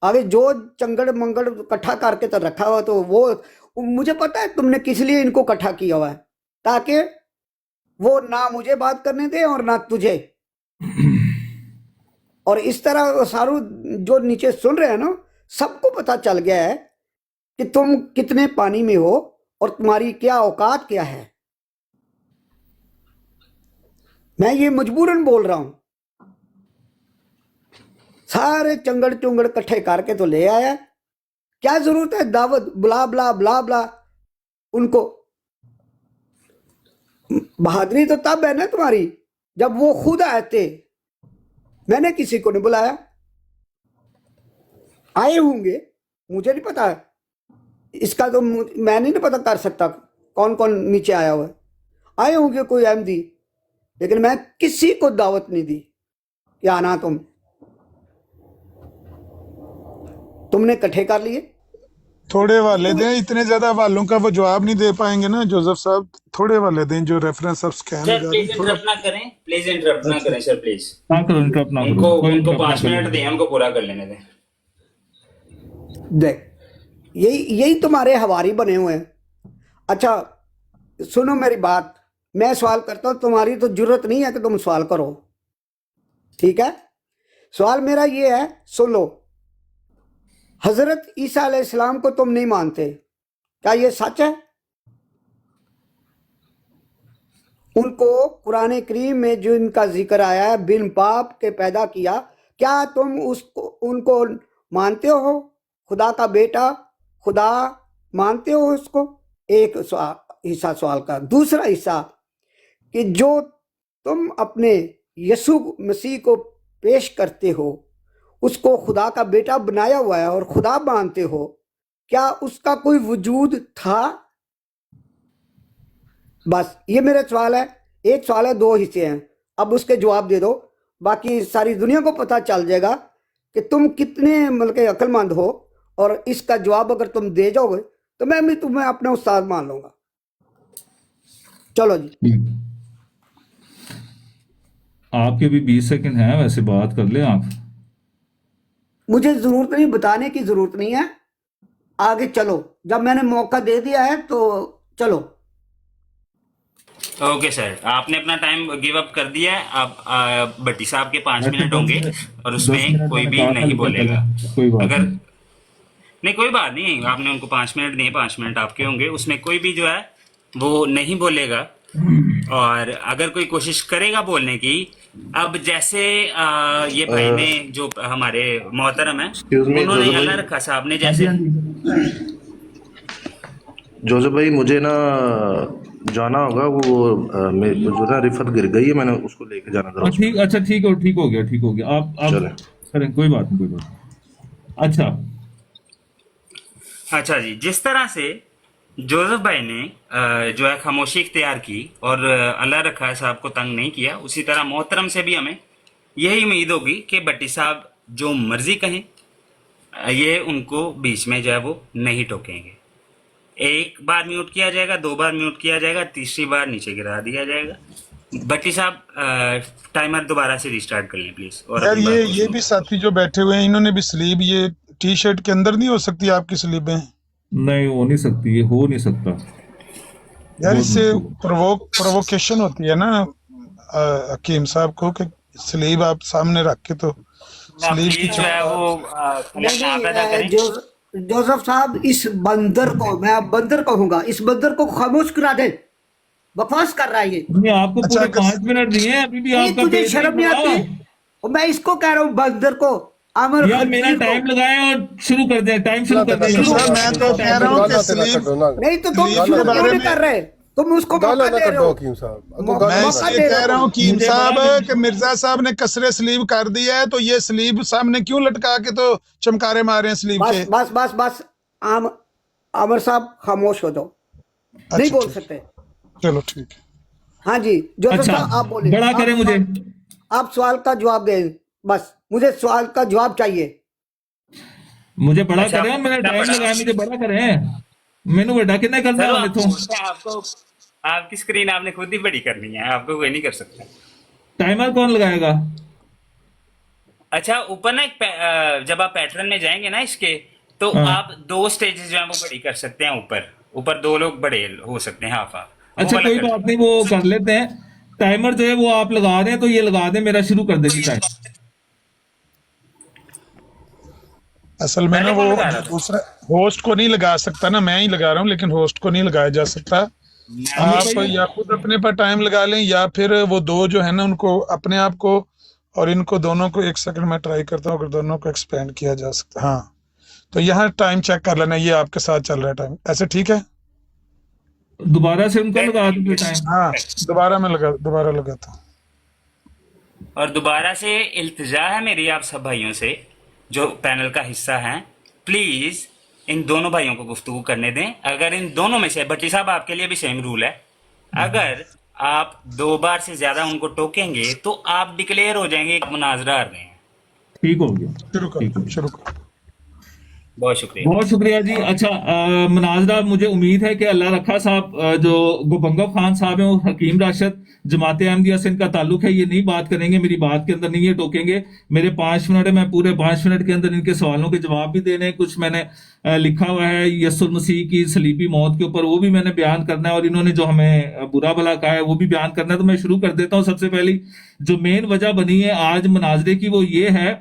B: आगे जो चंगड़ मंगड़ इकट्ठा करके तो रखा हुआ, तो वो मुझे पता है तुमने किस लिए इनको इकट्ठा किया हुआ है, ताकि वो ना मुझे बात करने दे और ना तुझे। और इस तरह सारू जो नीचे सुन रहे हैं ना, सबको पता चल गया है कि तुम कितने पानी में हो और तुम्हारी क्या औकात क्या है। मैं ये मजबूरन बोल रहा हूं। सारे चंगड़ चुंगड़ इकट्ठे करके तो ले आया, क्या जरूरत है दावत बुला बुला बुला बुला उनको। बहादुरी तो तब है ना तुम्हारी जब वो खुद आए थे, मैंने किसी को नहीं बुलाया। आए होंगे, मुझे नहीं पता है इसका, तो मैं नहीं पता कर सकता कौन कौन नीचे आया हुआ है। आए होंगे कोई अहमदी, लेकिन मैं किसी को दावत नहीं दी कि आना। तुमने इकट्ठे कर लिए।
E: थोड़े वाले दें, इतने ज्यादा वालों का वो जवाब नहीं दे पाएंगे ना जोसेफ साहब, थोड़े वाले दें जो रेफरेंस आप स्कैन
D: सर
E: कर
D: प्लीज
E: थोड़ा।
D: इंटरप्ट ना करें, प्लीज इंटरप्ट ना करें सर, प्लीज।
A: ना करो, इंटरप्ट ना करो,
D: उनको
A: कोई
D: उनको
A: interrupt ना
D: 5 मिनट
A: करो।
D: दें, उनको पूरा कर लेने दें।
B: देख, यही तुम्हारे हवारी बने हुए हैं। अच्छा सुनो मेरी बात, मैं सवाल करता हूं, तुम्हारी तो जरूरत नहीं है कि तुम सवाल करो, ठीक है। सवाल मेरा ये है, सुन लो। हजरत ईसा अलैहिस्सलाम को तुम नहीं मानते, क्या ये सच है? उनको कुरान करीम में जो इनका जिक्र आया है, बिन पाप के पैदा किया, क्या तुम उसको उनको मानते हो? खुदा का बेटा, खुदा मानते हो उसको? एक हिस्सा सवाल का। दूसरा हिस्सा कि जो तुम अपने यसु मसीह को पेश करते हो, उसको खुदा का बेटा बनाया हुआ है और खुदा मानते हो, क्या उसका कोई वजूद था? बस ये मेरा सवाल है। एक सवाल है, दो हिस्से हैं, अब उसके जवाब दे दो। बाकी सारी दुनिया को पता चल जाएगा कि तुम कितने मतलब के अक्लमंद हो, और इसका जवाब अगर तुम दे जाओगे तो मैं भी तुम्हें अपना उस्ताद मान लूंगा। चलो जी।
A: आपके भी 20 सेकंड हैं, वैसे बात कर ले आप।
B: मुझे जरूरत नहीं, बताने की जरूरत नहीं है, आगे चलो। जब मैंने मौका दे दिया है तो चलो।
D: ओके सर, आपने अपना टाइम गिव अप कर दिया है। आप भट्टी साहब के 5 मिनट होंगे और
A: 10
D: उसमें
A: मिनट
D: कोई
A: मैंने
D: भी
A: कहा था,
D: नहीं
A: लेकिन
D: बोलेगा।
A: चलो, कोई बात
D: अगर
A: नहीं।
D: नहीं, कोई बात नहीं, आपने उनको 5 मिनट दिए, 5 मिनट आपके होंगे, उसमें कोई भी जो है वो नहीं बोलेगा। और अगर कोई कोशिश करेगा बोलने की, अब जैसे ये भाई ने जो हमारे मोहतरम है,
F: Excuse me,
D: उन्होंने
F: जोसेफ
D: अल्लाह
F: भाई।
D: रखा साहब ने
A: हाँ जी,
D: जैसे
A: हाँ जी।
F: जोसेफ भाई, मुझे ना जाना होगा, वो जो ना रिफत गिर गई है, मैंने उसको लेके जाना था
A: ठीक, अच्छा ठीक हो, ठीक हो गया, ठीक हो गया। आप
F: चले।
A: करें, कोई बात नहीं, कोई बात नहीं। अच्छा,
D: अच्छा जी, जिस तरह से जोसेफ भाई ने जो है खामोशी इख्तियार की और अल्लाह रखा साहब को तंग नहीं किया, उसी तरह मोहतरम से भी हमें यही उम्मीद होगी कि भट्टी साहब जो मर्जी कहें, ये उनको बीच में जो है वो नहीं टोकेंगे। एक बार म्यूट किया जाएगा, 2 बार म्यूट किया जाएगा, तीसरी बार नीचे गिरा दिया जाएगा। भट्टी साहब टाइमर दोबारा से रिस्टार्ट कर लें प्लीज। और
E: यार
D: अपनी बात को
E: ये
D: सुनो।
E: भी साथी जो बैठे हुए हैं, इन्होंने भी स्लीव ये टी शर्ट के अंदर नहीं हो सकती आपकी स्लीवें?
A: नहीं हो नहीं सकती, ये हो नहीं सकता,
E: यार
A: बहुत
E: इससे
A: मुश्किल है।
E: प्रोवोकेशन होती है ना हकीम साहब को, कि स्लीव आप सामने रख के तो
D: ना
E: स्लीव की
D: प्लीज जो है वो खलल
B: नहीं
D: ना पैदा
B: नहीं,
D: करें।
B: जोसेफ साहब, इस बंदर को, मैं अब बंदर कहूंगा, इस बंदर को खामोश करा दे। बकवास कर रहा है ये।
A: नहीं, आपको
E: अच्छा
A: पूरे 5 मिनट दिए हैं, अभी भी
B: ये
A: आपका
B: तुझे
A: पेट नहीं
B: शर्म नहीं
A: भरा।
B: आती? और मैं इसको कह रहा हूँ बंदर को, अमर
A: यार मेरा
B: खंजीर को।
A: टाइम लगाए और शुरू कर दे, टाइम शुरू कर दे।
E: शुरू सर, मैं तो कह रहा हूँ कि स्लीव
B: नहीं तो तुम
E: स्लीव
B: शुरू
E: के
B: क्यों
E: बारे
B: नहीं
E: में
B: कर रहे? तुम उसको
C: गाला
B: मौका
C: ना
B: दे रहे
C: कटो
B: हो।
C: हकीम साहब,
B: मौ-
C: गाला
E: मैं
C: ना
B: मौका
E: इसलिए
B: दे
E: कह
B: रहे
E: रहा
B: हो।
E: हूँ कीम
A: मुझे
E: साहब
A: बड़ा
E: कि मिर्जा साहब ने कसरे स्लीव कर दिया है, तो ये स्लीव सामने क्यों लटका के तो चमकारे मारे हैं स्लीव
B: बस
E: के?
B: बस बस बस, आम आमर साहब खामोश हो जाओ, नहीं
E: अच्छा
B: बोल
E: ठीक,
B: सकते।
E: चलो ठीक है।
B: हाँ जी जोसेफ
A: अच्छा,
B: साहब, आप बोले।
A: बड़ा करें मुझे।
B: आप सवाल का जवाब दें, बस मुझे सवाल का जवाब चाहिए।
A: मुझे बड़ा
D: अच्छा,
A: करें, मेरा
D: क्या
A: टाइम
D: बड़ा?
A: लगाया, मुझे बड़ा करें। मैनू बड़ा कितना करना
D: सर वो
A: है तो।
D: आपको आपकी स्क्रीन आपने खुद ही बड़ी करनी है, आपको कोई नहीं कर सकता।
A: टाइमर कौन लगाएगा?
D: अच्छा, ऊपर ना जब आप पैटर्न में जाएंगे ना इसके, तो
A: हाँ।
D: आप 2 स्टेजेस जो है वो बड़ी कर सकते हैं। ऊपर ऊपर 2 लोग बड़े हो सकते हैं, हाफ हाफ, वो
A: अच्छा
D: वाला
A: कोई
D: कर
A: बात नहीं, वो कर लेते हैं। टाइमर जो है वो आप लगा दें, तो ये लगा दें, मेरा शुरू कर देगी टाइम।
E: असल में
D: पहले
E: ना
D: कौन
E: वो
D: लगा रहा था?
E: दूसरा होस्ट को नहीं लगा सकता ना, मैं ही लगा रहा हूँ, लेकिन होस्ट को नहीं लगाया जा सकता। आप या खुद अपने पर टाइम लगा लें, या फिर वो दो जो है ना उनको अपने आप को और इनको दोनों को 1 सेकंड में ट्राई करता हूँ, अगर दोनों को एक्सपेंड किया जा सकता। हाँ, तो यहाँ टाइम चेक कर लेना, ये आपके साथ चल रहा है टाइम, ऐसे ठीक है?
A: दोबारा से उनको लगा दो टाइम।
E: हाँ, दोबारा लगाता हूँ।
D: और दोबारा से इल्तिजा है मेरी आप सब भाइयों से जो पैनल का हिस्सा हैं, प्लीज इन दोनों भाइयों को गुफ्तगू करने दें। अगर इन दोनों में से, भट्टी साहब आपके लिए भी सेम रूल है, अगर आप 2 बार से ज्यादा उनको टोकेंगे तो आप डिक्लेयर हो जाएंगे कि मुनाजरा हार गए हैं।
A: ठीक हो गया।
E: शुरू करो।
D: बहुत शुक्रिया।
A: बहुत शुक्रिया जी। अच्छा मुनाजरा, मुझे उम्मीद है कि अल्लाह रखा साहब, जो गोबंगव खान साहब हैं, वो हकीम राशिद जमात अहमदिया से इनका ताल्लुक है, ये नहीं बात करेंगे, मेरी बात के अंदर नहीं ये टोकेंगे। मेरे 5 मिनट है, मैं पूरे 5 मिनट के अंदर इनके सवालों के जवाब भी देने हैं। कुछ मैंने लिखा हुआ है यसुल मसीह की सलीबी मौत के ऊपर, वो भी मैंने बयान करना है, और इन्होंने जो हमें बुरा भला कहा है वो भी बयान करना है। तो मैं शुरू कर देता हूँ। सबसे पहली जो मेन वजह बनी है आज मुनाजरे की, वो ये है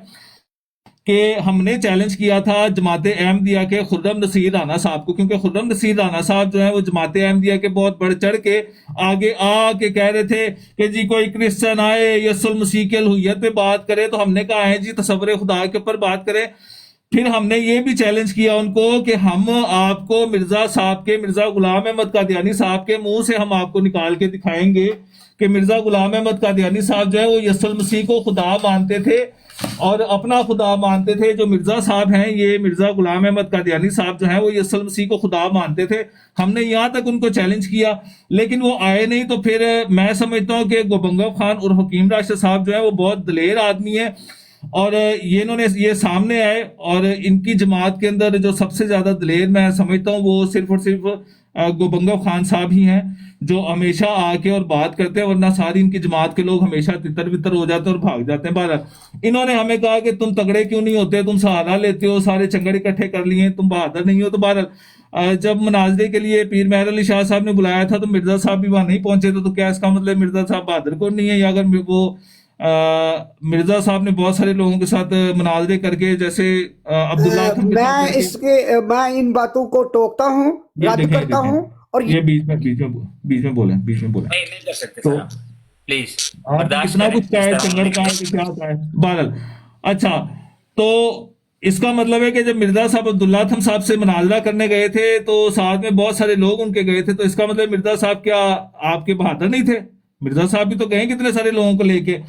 A: कि हमने चैलेंज किया था जमात अहमदिया के खुर्रम नसीर राना साहब को, क्योंकि खुर्रम नसीर राना साहब जो है वो जमात अहमदिया के बहुत बढ़ चढ़ के आगे आके कह रहे थे कि जी कोई क्रिश्चियन आए यसुल मसीह के अलूहियत पे बात करे, तो हमने कहा है जी तसव्वुर खुदा के ऊपर बात करें। फिर हमने ये भी चैलेंज किया उनको कि हम आपको मिर्जा साहब के, मिर्जा गुलाम अहमद कादियानी साहब के मुंह से हम आपको निकाल के दिखाएंगे कि मिर्जा गुलाम अहमद कादियानी साहब जो है वो यसुल मसीह को खुदा मानते थे और अपना खुदा मानते थे। जो मिर्जा साहब हैं, ये मिर्जा गुलाम अहमद कादियानी साहब जो है वो यसुल मसीह को खुदा मानते थे। हमने यहाँ तक उनको चैलेंज किया, लेकिन वो आए नहीं। तो फिर मैं समझता हूँ कि गोबंगव खान और हकीम राशिद साहब जो है वो बहुत दलेर आदमी है, और ये इन्होंने ये सामने आए, और इनकी जमात के अंदर जो सबसे ज्यादा दलेर मैं समझता हूँ वो सिर्फ और सिर्फ गोबंगव खान साहब ही हैं, जो हमेशा आके और बात करते हैं, वरना सारी इनकी जमात के लोग हमेशा तितर बितर हो जाते हैं और भाग जाते हैं। बहरहाल इन्होंने हमें कहा कि तुम तगड़े क्यों नहीं होते, तुम सहारा लेते हो, सारे चंगड़ इकट्ठे कर लिए, तुम बहादुर नहीं हो। तो बहरहाल जब मुनाजरे के लिए पीर मेहर अली शाह साहब ने बुलाया था तो मिर्जा साहब भी वहां नहीं पहुंचे थे, तो क्या इसका मतलब मिर्जा साहब बहादुर को नहीं है? या अगर वो मिर्जा साहब ने बहुत सारे लोगों के साथ मुनाजरे करके, जैसे अब्दुल्ला
B: मैं इन बातों को टोकता हूँ, रद्द करता हूँ, और
A: ये बीच में बोले
D: नहीं कर सकते
A: तो
D: सर, प्लीज
A: आप
D: बर्दाश्त
A: कितना
D: करें।
A: कुछ कहे, चंगड़ का है कि क्या का है। बहरहाल अच्छा, तो इसका मतलब है कि जब मिर्जा साहब अब्दुल्ला थम साहब से मुनाजरा करने गए थे तो साथ में बहुत सारे लोग उनके गए थे, तो इसका मतलब मिर्जा साहब क्या आपके बहादुर नहीं थे? मिर्जा साहब भी तो गए कितने सारे लोगों को लेके।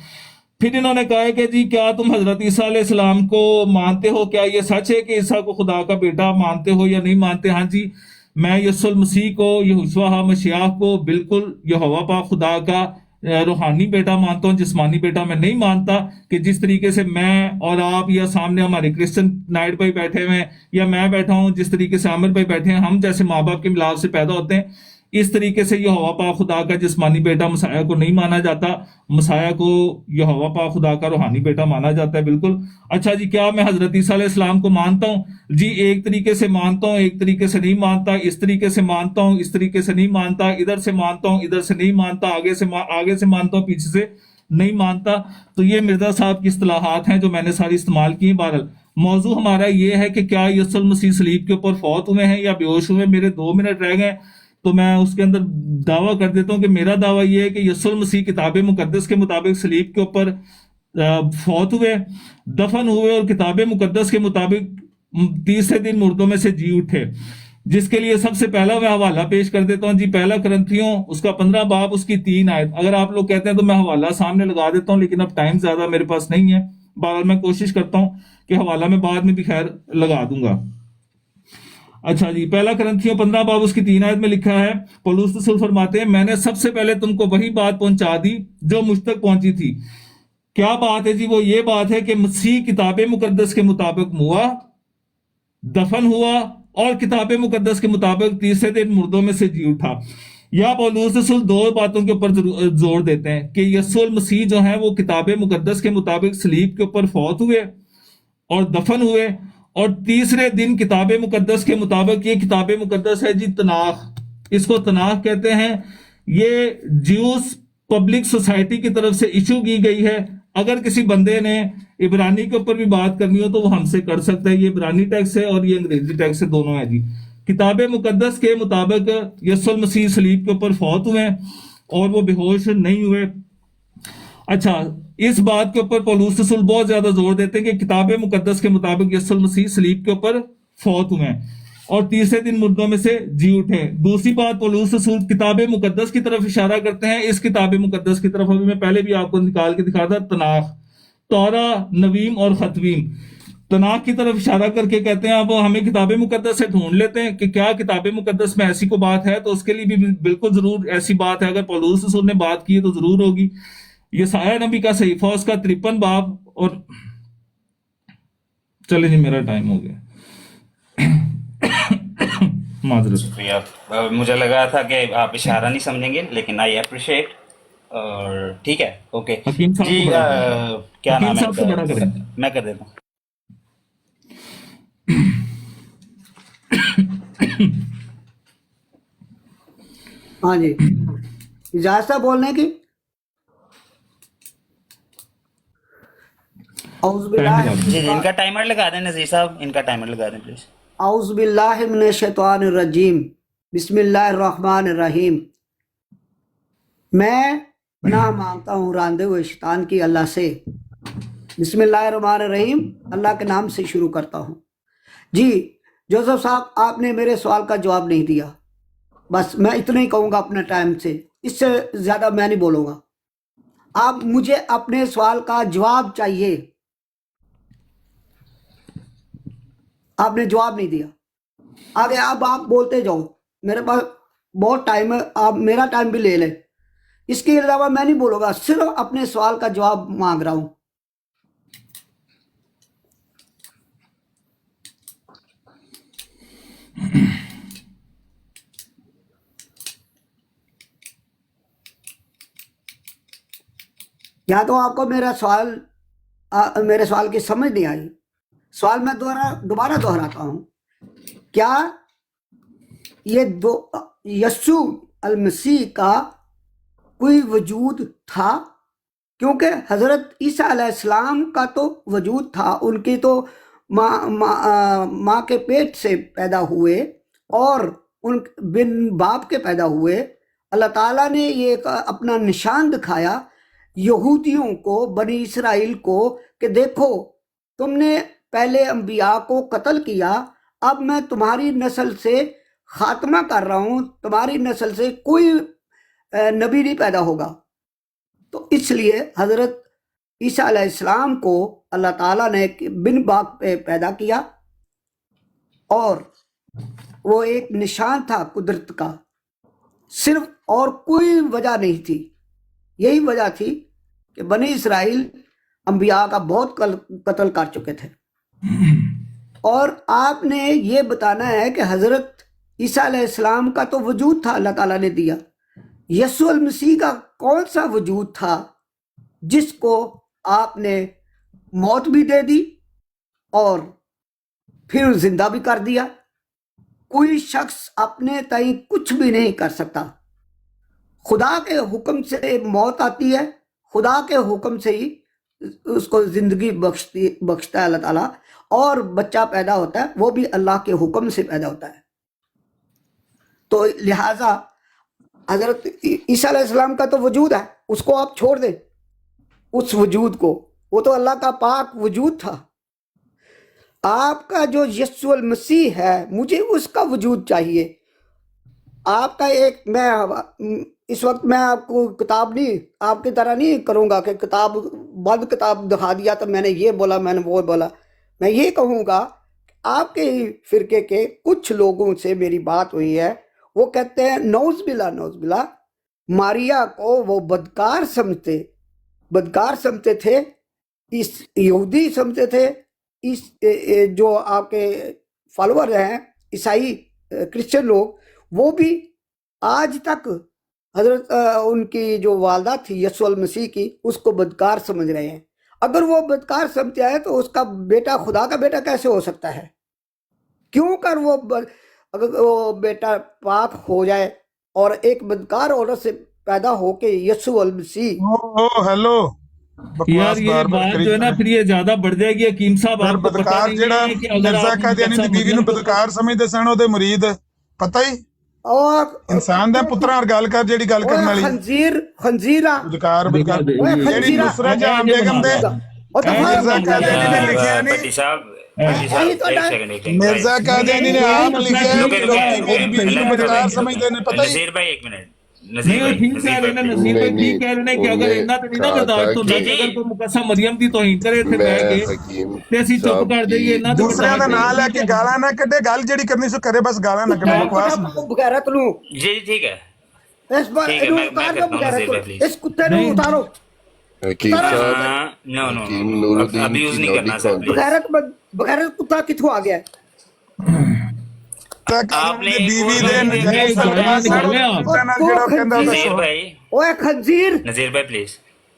A: फिर इन्होंने कहा है कि जी क्या तुम हजरत ईसा अलैहिस्सलाम को मानते हो? क्या ये सच है कि ईसा को खुदा का बेटा मानते हो या नहीं मानते? हाँ जी, मैं यसुल मसीह को, यहोशुआ मसीह को बिल्कुल यहोवा पाक खुदा का रूहानी बेटा मानता हूँ, जिस्मानी बेटा मैं नहीं मानता। कि जिस तरीके से मैं और आप या सामने हमारे क्रिश्चियन नाइट भाई बैठे हुए हैं या मैं बैठा हूँ, जिस तरीके से आमिर भाई बैठे हैं, हम जैसे माँ बाप के मिलाप से पैदा होते हैं, इस तरीके से यहोवा पाक खुदा का जिस्मानी बेटा मसाया को नहीं माना जाता, मसाया को यहोवा पाक खुदा का रूहानी बेटा माना जाता है। बिल्कुल। अच्छा जी, क्या मैं हजरत ईसा अलैहिस्सलाम को मानता हूँ? जी एक तरीके से मानता हूँ, एक तरीके से नहीं मानता, इस तरीके से मानता हूँ, इस तरीके से नहीं मानता, इधर से मानता हूँ, इधर से नहीं मानता, आगे से मानता हूँ, पीछे से नहीं मानता। तो ये मिर्जा साहब की इस्तिलाहात हैं जो मैंने सारी इस्तेमाल की। बहरहाल मौजू हमारा ये है कि क्या यसुल मसीह सलीब के ऊपर फौत हुए हैं या बेहोश हुए? मेरे 2 मिनट रह गए, तो मैं उसके अंदर दावा कर देता हूं कि मेरा दावा यह है कि यसुल मसीह किताब मुकद्दस के मुताबिक सलीब के ऊपर फौत हुए, दफन हुए, और किताब मुकद्दस के मुताबिक तीसरे दिन मुर्दों में से जी उठे। जिसके लिए सबसे पहला मैं हवाला पेश कर देता हूं जी, पहला करंथियों उसका 15 बाब उसकी 3 आयत। अगर आप लोग कहते हैं तो मैं हवाला सामने लगा देता हूं, लेकिन अब टाइम ज्यादा मेरे पास नहीं है। बहरहाल मैं कोशिश करता हूं कि हवाला में बाद में भी खैर लगा दूंगा। अच्छा जी, पहला करंथियों 15 बाब उसकी 3 आयत में लिखा है, पौलुस रसूल फरमाते हैं, मैंने सबसे पहले तुमको वही बात पहुंचा दी जो मुझ तक पहुंची थी। क्या बात है जी? वो ये बात है कि मसीह किताब मुकद्दस के मुताबिक मुआ, दफन हुआ और किताब मुकद्दस के मुताबिक तीसरे दिन मुर्दों में से जी उठा। या पौलुस रसूल दो बातों के ऊपर जोर देते हैं कि यीशु मसीह जो है वो किताब मुकद्दस के मुताबिक सलीब के ऊपर फौत हुए और दफन हुए, और तीसरे दिन किताब मुकद्दस के मुताबिक, ये किताब मुकद्दस है जी तनाख, इसको तनाख कहते हैं, ये ज्यूस पब्लिक सोसाइटी की तरफ से इशू की गई है। अगर किसी बंदे ने इब्रानी के ऊपर भी बात करनी हो तो वो हमसे कर सकता है। ये इब्रानी टेक्स्ट है और ये अंग्रेजी टेक्स्ट है, दोनों है जी। किताब मुकद्दस के मुताबिक यीशु मसीह सलीब के ऊपर फौत हुए और वो बेहोश नहीं हुए। अच्छा, इस बात के ऊपर पौलुस रसूल बहुत ज्यादा जोर देते हैं कि किताब मुकद्दस के मुताबिक यीशु मसीह सलीब के ऊपर फौत हुए और तीसरे दिन मुर्दों में से जी उठे। दूसरी बात, पौलुस रसूल किताब मुकद्दस की तरफ इशारा करते हैं। इस किताब मुकद्दस की तरफ अभी मैं पहले भी आपको निकाल के दिखा था, तनाख, तौरा, नवीम और खतवीम। तनाख की तरफ इशारा करके कहते हैं अब हमें किताब मुकद्दस से ढूंढ लेते हैं कि क्या किताब मुकद्दस में ऐसी को बात है, तो उसके लिए भी बिल्कुल जरूर ऐसी बात है। अगर पौलुस रसूल ने बात की है तो जरूर होगी। यशायाह नबी का सहीफा उसका 53 बाब, और चले जी मेरा टाइम हो गया, माजरत।
D: शुक्रिया। मुझे लगा था कि आप इशारा नहीं समझेंगे, लेकिन आई अप्रिशिएट। और ठीक है, ओके
A: हकीम साहब
D: जी।
A: को बड़ा करें।
D: क्या
A: हकीम
D: नाम
A: साहब को बड़ा
D: है?
A: करें।
D: मैं कर देता हूँ।
B: हाँ जी, इजाजत है बोलने की।
D: जी, इनका टाइमर लगा दें नजीर साहब, इनका टाइमर लगा दें प्लीज।
B: औज़ुबिल्लाहि मिनश्शैतानिर्रजीम, बिस्मिल्लाहिर्रहमानिर्रहीम। मैं पनाह मांगता हूँ रांधे हुए शैतान की अल्लाह से। बिस्मिल्लाहिर्रहमानिर्रहीम, अल्लाह के नाम से शुरू करता हूँ। जी जोसेफ साहब, आपने मेरे सवाल का जवाब नहीं दिया। बस मैं इतना ही कहूँगा अपने टाइम से, इससे ज़्यादा मैं नहीं बोलूँगा। आप मुझे अपने सवाल का जवाब चाहिए, आपने जवाब नहीं दिया। आगे अब आप बोलते जाओ, मेरे पास बहुत टाइम है, आप मेरा टाइम भी ले लें। इसके अलावा मैं नहीं बोलूँगा, सिर्फ अपने सवाल का जवाब मांग रहा हूँ। या तो आपको मेरे सवाल की समझ नहीं आई। सवाल मैं दोबारा दोहराता हूं। क्या ये यस्सु अल मसीह का कोई वजूद था? क्योंकि हजरत ईसा अलैहिस्सलाम का तो वजूद था, उनकी तो माँ के पेट से पैदा हुए और उन बिन बाप के पैदा हुए। अल्लाह ताला ने ये अपना निशान दिखाया यहूदियों को, बनी इसराइल को, कि देखो तुमने पहले अंबिया को कत्ल किया, अब मैं तुम्हारी नस्ल से खात्मा कर रहा हूँ, तुम्हारी नस्ल से कोई नबी नहीं पैदा होगा। तो इसलिए हजरत ईसा अलैहिस्सलाम को अल्लाह ताला ने बिन बाप पे पैदा किया और वो एक निशान था कुदरत का, सिर्फ, और कोई वजह नहीं थी। यही वजह थी कि बनी इसराइल अंबिया का बहुत कत्ल कर चुके थे। और आपने ये बताना है कि हजरत ईसा अलैहिस्सलाम का तो वजूद था, अल्लाह ताला ने दिया। यीशु अल मसीह का कौन सा वजूद था जिसको आपने मौत भी दे दी और फिर जिंदा भी कर दिया? कोई शख्स अपने ताई कुछ भी नहीं कर सकता। खुदा के हुक्म से मौत आती है, खुदा के हुक्म से ही उसको जिंदगी बख्शता है अल्लाह ताला, और बच्चा पैदा होता है वो भी अल्लाह के हुक्म से पैदा होता है। तो लिहाजा हजरत ईसा अलैहिस्सलाम का तो वजूद है, उसको आप छोड़ दें उस वजूद को, वो तो अल्लाह का पाक वजूद था। आपका जो यीशु अल मसीह है, मुझे उसका वजूद चाहिए। आपका एक, मैं इस वक्त मैं आपको किताब नहीं, आपकी तरह नहीं करूँगा कि किताब बंद किताब दिखा दिया तो मैंने ये बोला, मैंने वो बोला। मैं ये कहूँगा, आपके ही फिरके के कुछ लोगों से मेरी बात हुई है, वो कहते हैं नौज़बिल्ला मारिया को वो बदकार समझते थे, इस यहूदी समझते थे, इस जो आपके फॉलोअर हैं ईसाई क्रिश्चियन लोग, वो भी आज तक हजरत उनकी जो वालदा थी यसुअल मसीह की, उसको बदकार समझ रहे हैं। अगर वो बदकार समझते हैं तो उसका बेटा खुदा का बेटा कैसे हो सकता है? क्यों कर वो अगर वो बेटा पाक हो जाए और एक बदकार औरत से पैदा होके यसुअल मसीह।
E: ओ हेलो
A: यार ये बात जो है ना फिर ये ज्यादा बढ़ जाएगी हकीम साहब।
E: पर
A: आपको पता
E: बदकार
A: नहीं
E: जेड़ा
A: है कि अगर
E: मिर्जा
A: आप
E: कादियानी दी बीवी ਨੂੰ बदकार समझदे सन ਉਹਦੇ मुरीद पता ही
B: और
E: इंसान दे पुत्रा और गल कर जेड़ी गल करने वाली
B: खंजीरा
E: बदकार बदकार जेड़ी
B: खंजीरा
E: नुसरत जहां बेगम दे
B: और
E: मिर्जा कादियानी ने लिखिया नहीं
D: भट्टी साहब एक सेकंड
E: मिर्जा कादियानी ने आप लिखा है कि लोग मेरी बीवी को बदकार समझते ने पता ही
D: नजीर भाई एक मिनट
A: नहीं
D: नजीर
A: वो
D: भाई
A: ठीक कह रहे हैं ना नसीर भाई, ठीक कह रहे हैं कि अगर इन्ना तो नहीं ना बर्दाश्त होता कि अगर कोई मुकद्दसा मरियम दी तौहीन करे थे
G: मैं
A: बह के
G: हकीम
A: ते ਅਸੀਂ चुप
G: साहब
A: कर दईए
G: की
A: इन्ना तो
E: दूसरे का नाम लेके गाला ना कटे गल जेड़ी करनी सो करे बस गाला ना कटे बकवास ना
B: बगैरत लू
D: जी ठीक है
B: इस बार
D: ठीक है,
B: इन्हें
D: मैं
B: उतार
D: करता
B: दो
D: हूँ
B: बगैरत
D: नसीब भाई,
B: को।
D: प्लीज।
B: इस कुत्ते ने
A: नहीं।
B: उतारो
G: हकीम साहब
D: नो नो
G: हकीम नूरुद्दीन
D: अब्यूज
G: की
D: नहीं करना सर
G: लॉलीपॉप
D: प्लीज
B: बगैरत कुत्ता किथों आ गया है?
D: आपने एक
E: बीवी
D: और
E: दे
D: बात
E: नजायज
A: नहीं,
E: सलवार
A: निकाल ले आप।
E: कुत्ता ना जेड़ा कहंदा
D: नजीर
E: दसो
D: भाई
B: ओए खंजीर,
D: नजीर भाई प्लीज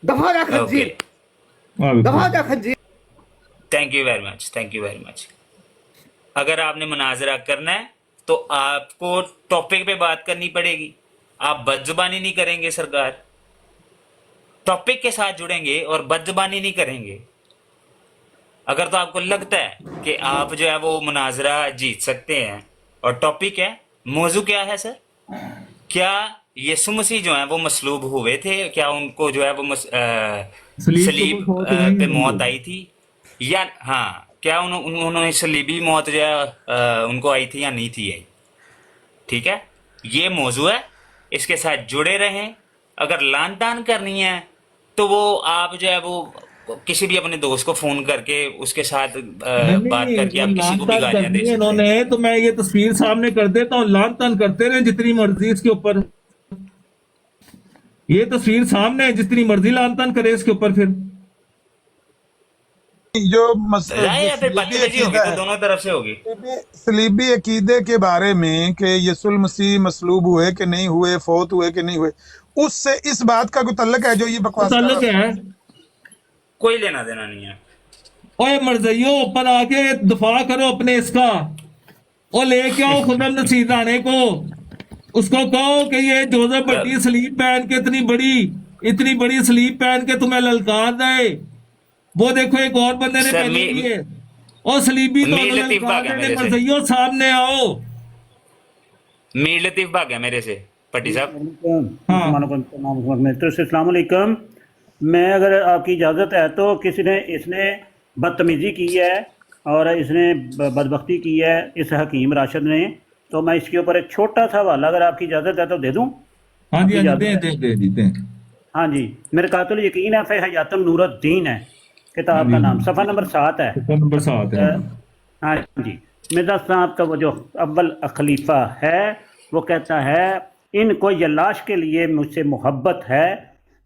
B: दफा जा
D: ओके
B: खंजीर, दफा जा खंजीर।
D: Thank you very much. अगर आपने मुनाजरा करना है तो आपको टॉपिक पे बात करनी पड़ेगी। आप बदजुबानी नहीं करेंगे सरकार, टॉपिक के साथ जुड़ेंगे और बदजुबानी नहीं करेंगे। अगर तो आपको लगता है कि आप जो है वो मुनाजरा जीत सकते हैं और टॉपिक है, मौजू क्या है सर? क्या यीशु मसीह जो है वो मसलूब हुए थे? क्या उनको जो है वो सलीब पे मौत आई थी या हाँ क्या उन्होंने सलीबी मौत जो है उनको आई थी या नहीं थी आई? ठीक है, ये मौजू है, इसके साथ जुड़े रहें। अगर लान तान करनी है तो वो आप जो है वो किसी भी अपने दोस्त को फोन करके उसके साथ बात करके आप किसी को भी गालियां दे सकते हैं।
A: इन्होंने तो मैं ये तस्वीर सामने कर देता हूँ, लान तान करते रहे जितनी मर्जी इसके ऊपर। ये तस्वीर सामने है, जितनी मर्जी लान तान करे इसके ऊपर। फिर
E: जो
D: राय है फिर बदतमीजी होगी तो दोनों तरफ से होगी।
E: सलीबी अकीदे के बारे में कि यीशु मसीह मसलूब हुए कि नहीं हुए, फौत हुए कि नहीं हुए, उससे इस बात का कोई तल्लक है जो ये बकवास कर
A: ताल्लुक
E: रहा है?
A: है
D: कोई लेना देना नहीं है।
A: ओए मर्जियो ऊपर आके दफा करो अपने इसका, और लेके आओ खुदम नसीर राणे को, उसको कहो कि ये जोसेफ भट्टी सलीब पहन के इतनी बड़ी सलीब पहन के तुम्हें ललकार दे। वो देखो एक और बंदे ने
D: सर,
A: पहनी हुई है, और सलीबी तो
D: मीर लतीफ
A: ललकार
D: भाग है
A: देने।
D: मेरे से।
A: मर्जियो सामने आओ।
D: मीर लतीफ भाग गया मेरे से पट्टी साहब।
H: अस्सलामुअलैकुम। मैं अगर आपकी इजाज़त है तो किसी ने इसने बदतमीज़ी की है और इसने बदबख्ती की है इस हकीम राशिद ने, तो मैं इसके ऊपर एक छोटा सा हवाला अगर आपकी इजाज़त है तो दे दूं।
A: हाँ जी,
H: आपकी
A: हाँ जी,
H: इजाज़त है?
A: दे।
H: हाँ जी, मेरे कातिल यकीन है फ़े हयातुन नूरुद्दीन है किताब का नाम, सफ़ा नंबर 7 है।
A: नंबर 7 है।
H: हाँ जी, मिर्ज़ा साहब का वो जो अव्वल खलीफा है वो कहता है इनको यलाश के लिए मुझसे मोहब्बत है।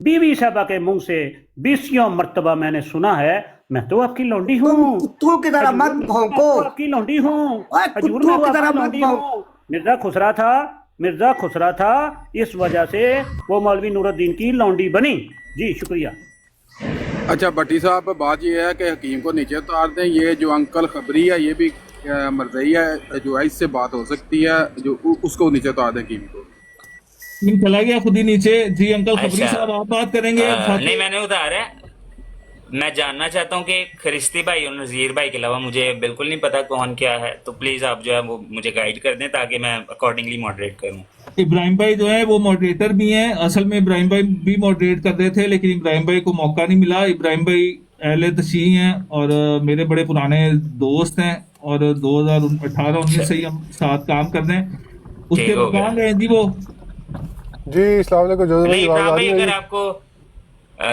H: बीवी साहबा के मुंह से 20 मरतबा मैंने सुना है मैं तो आपकी लौंडी हूँ।
B: कुत्तों की तरह मत भौंको।
H: आपकी लौंडी हूँ।
B: ओए,
H: हजूर
B: कुत्तों
H: मैं
B: की तरह
H: आपकी
B: मत
H: लौंडी
B: भौंको।
H: हूँ। मिर्जा खुसरा था, इस वजह से वो मौलवी नूरुद्दीन की लौंडी बनी। जी शुक्रिया।
I: अच्छा भट्टी साहब, बात ये है कि हकीम को नीचे उतार दें। ये जो अंकल खबरी है ये भी मरज़ई है, जो है इससे बात हो सकती है, जो उसको नीचे उतार दें हकीम को।
A: चला गया खुद ही नीचे। जी अंकल खबरी
D: अच्छा।
A: साहब आप बात करेंगे।
D: नहीं मैंने उतारा है। मैं जानना चाहता हूँ कि खरिस्ती भाई और नज़ीर भाई के अलावा मुझे बिल्कुल नहीं पता कौन क्या है, तो प्लीज आप जो है वो मुझे गाइड कर दें ताकि मैं अकॉर्डिंगली मॉडरेट करूँ।
A: इब्राहिम भाई जो है वो मॉडरेटर भी हैं। असल में इब्राहिम भाई भी मॉडरेट कर रहे थे लेकिन इब्राहिम भाई को मौका नहीं मिला। इब्राहिम भाई अहले तशीह हैं और मेरे बड़े पुराने दोस्त हैं और 2018-19 से ही हम साथ काम कर रहे हैं। उसके
D: ठीक हो गया।
A: कहाँ गए जी वो?
C: जी अस्सलाम वालेकुम जोसेफ भाई,
D: नहीं
C: आवाज
D: इब्राहिम
C: आ
D: भाई,
C: रही है?
D: अगर आपको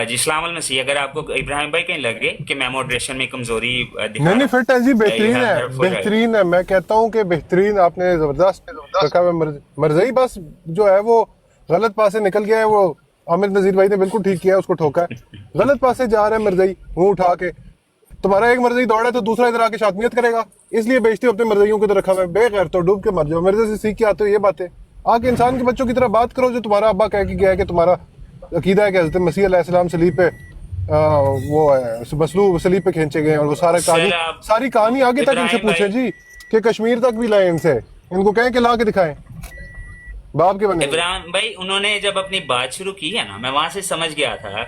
D: जी इस्लाम अल मसीह, अगर आपको इब्राहिम भाई कहीं लगे कि मैं मॉडरेशन में कमजोरी दिखा
C: नहीं
D: रहा
C: फिट है जी,
D: हूं,
C: बेहतरीन
D: you have
C: है,
D: the full right।
C: बेहतरीन है। मैं कहता हूँ कि बेहतरीन आपने जबरदस्त रखा है। मरज़ई बस जो है वो गलत पास से निकल गया है। वो आमिर नज़ीर भाई ने बिल्कुल ठीक किया है, उसको ठोका है। गलत पास से जा रहा है मरज़ई मुंह उठा के। तुम्हारा एक मरज़ई दौड़ा तो दूसरा इधर आके शातमियत करेगा, इसलिए बेचते हो अपने मरज़इयों को तो रखा हुआ है। बेगैर तो डूब के मर जाओ। मेरे से सीख के आते हो ये बातें। आके इंसान के बच्चों की तरह बात करो। जो तुम्हारा अब्बा कह के गया है कि तुम्हारा अकीदा है कि हज़रत मसीह अलैहिस्सलाम सलीब पे वो है मसलूब सलीब पे खींचे गए, और वो सारी कहानी आगे तक इनसे पूछे जी, कि कश्मीर तक भी लाए इनसे, इनको कहें कि ला के दिखाएं बाप के बने।
D: इब्राहिम भाई उन्होंने जब अपनी बात शुरू की है ना, मैं वहां से समझ गया था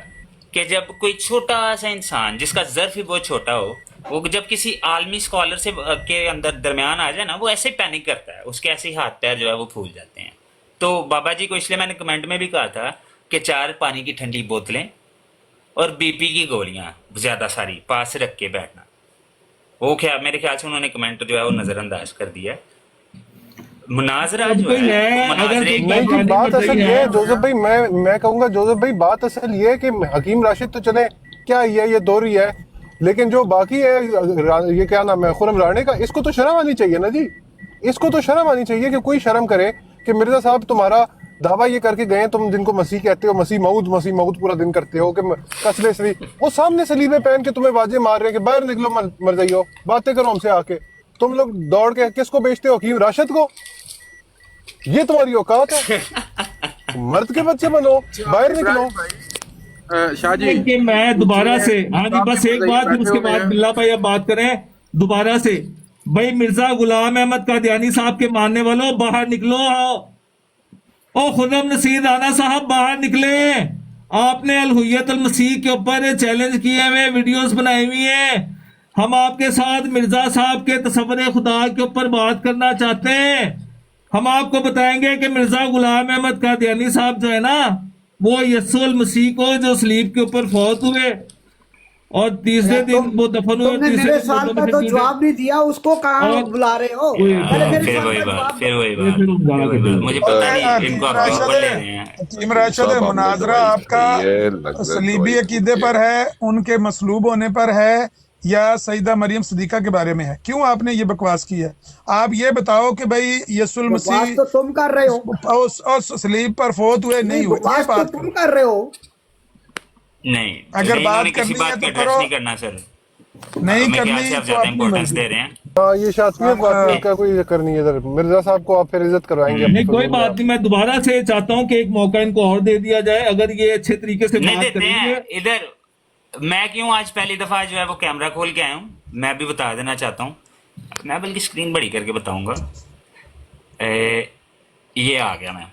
D: कि जब कोई छोटा सा इंसान जिसका ज़र्फ ही बहुत छोटा हो, वो जब किसी आलमी स्कॉलर से के अंदर दरमियान आ जाए ना, वो ऐसे ही पैनिक करता है, उसके ऐसे ही हाथ पैर जो है वो फूल जाते हैं। तो बाबा जी को इसलिए मैंने कमेंट में भी कहा था कि 4 पानी की ठंडी बोतलें और बीपी की गोलियां ज्यादा सारी पास रख के बैठना। वो क्या मेरे ख्याल से उन्होंने कमेंट जो है वो नजरअंदाज कर दिया है। मुनाजरा जो है, मुनाजरे की
C: नहीं जी, बात असल ये है जोसेफ भाई, मैं कहूंगा जोसेफ भाई, बात असल ये है कि हकीम राशिद तो चले क्या ये दोहरी है, लेकिन जो बाकी है ये क्या नाम है खुरम राणे का, इसको तो शर्म आनी चाहिए ना जी, इसको तो शर्म आनी चाहिए कि कोई शर्म करे कि मिर्जा साहब तुम्हारा दावा ये करके गए, तुम जिनको मसीह कहते हो, मसीह मऊद पूरा दिन करते हो कि कसले सलीब, वो सामने सलीबे पहन के तुम्हें बाजे मार रहे हैं कि बाहर निकलो मर जाइयो, बातें करो हमसे आके। तुम लोग दौड़ के किसको बेचते हो? हकीम राशिद को। ये तुम्हारी औकात है? मर्द के बच्चे बनो, बाहर निकलो।
I: शाह जी
A: कि मैं दोबारा से, हाँ जी बस एक बात, फिर उसके बाद बिल्ला भाई अब बात करें दोबारा से। भाई मिर्जा गुलाम अहमद कादियानी साहब के मानने वालों, बाहर निकलो। ओ खुर्रम नसीर राणा साहब बाहर निकले। आपने अल हुय्यत अल मसीह के ऊपर चैलेंज किए हुए वीडियोस बनाई हुई हैं। हम आपके साथ मिर्जा साहब के तसव्वुर खुदा के ऊपर बात करना चाहते हैं। हम आपको बताएंगे कि मिर्जा गुलाम अहमद कादियानी साहब जो है ना, वो यस्सु अल मसीह को जो सलीब के ऊपर फौत हुए और तीसरे दिन वो दफन हुए,
B: तुमने मेरे सवाल का तो जवाब नहीं दिया, उसको कहाँ बुला रहे हो?
D: फिर वही बात, मुझे पता नहीं इनको अपने ऊपर ले रहे हैं।
E: हकीम राशिद, मुनाजरा आपका सलीबी अकीदे पर है, उनके मसलूब होने पर है, या सईदा मरियम सदीका के बारे में है? क्यों आपने ये बकवास की है? आप ये बताओ कि भाई यीशु मसीह
B: तो तुम कर रहे हो
E: और सलीब पर फौत हुए नहीं हुए, ये
B: तो
E: बात
B: तुम कर रहे हो।
D: नहीं,
E: अगर बात
D: किसी
E: करनी
D: बात
E: है
D: पे
E: तो
D: एड्रेस
E: करो,
D: नहीं करना सर,
E: नहीं
D: हमें
E: करनी
D: क्या से आप
E: तो
D: ज्यादा
E: अपनी
D: इंपॉर्टेंस
E: मर्जी।
D: दे रहे हैं।
C: ये शास्त्रीय बात का कोई चक्कर नहीं है इधर। मिर्जा साहब को आप फिर इज्जत करवाएंगे?
A: नहीं कोई बात नहीं, मैं दोबारा से चाहता हूं कि एक मौका इनको और दे दिया जाए, अगर ये अच्छे तरीके से
D: नहीं
A: बात
D: देते
A: करेंगे।
D: हैं इधर। मैं क्यों आज पहली दफा जो है वो कैमरा खोल के आया हूँ, मैं भी बता देना चाहता हूँ। मैं बल्कि स्क्रीन बड़ी करके बताऊंगा। ये आ गया, मैं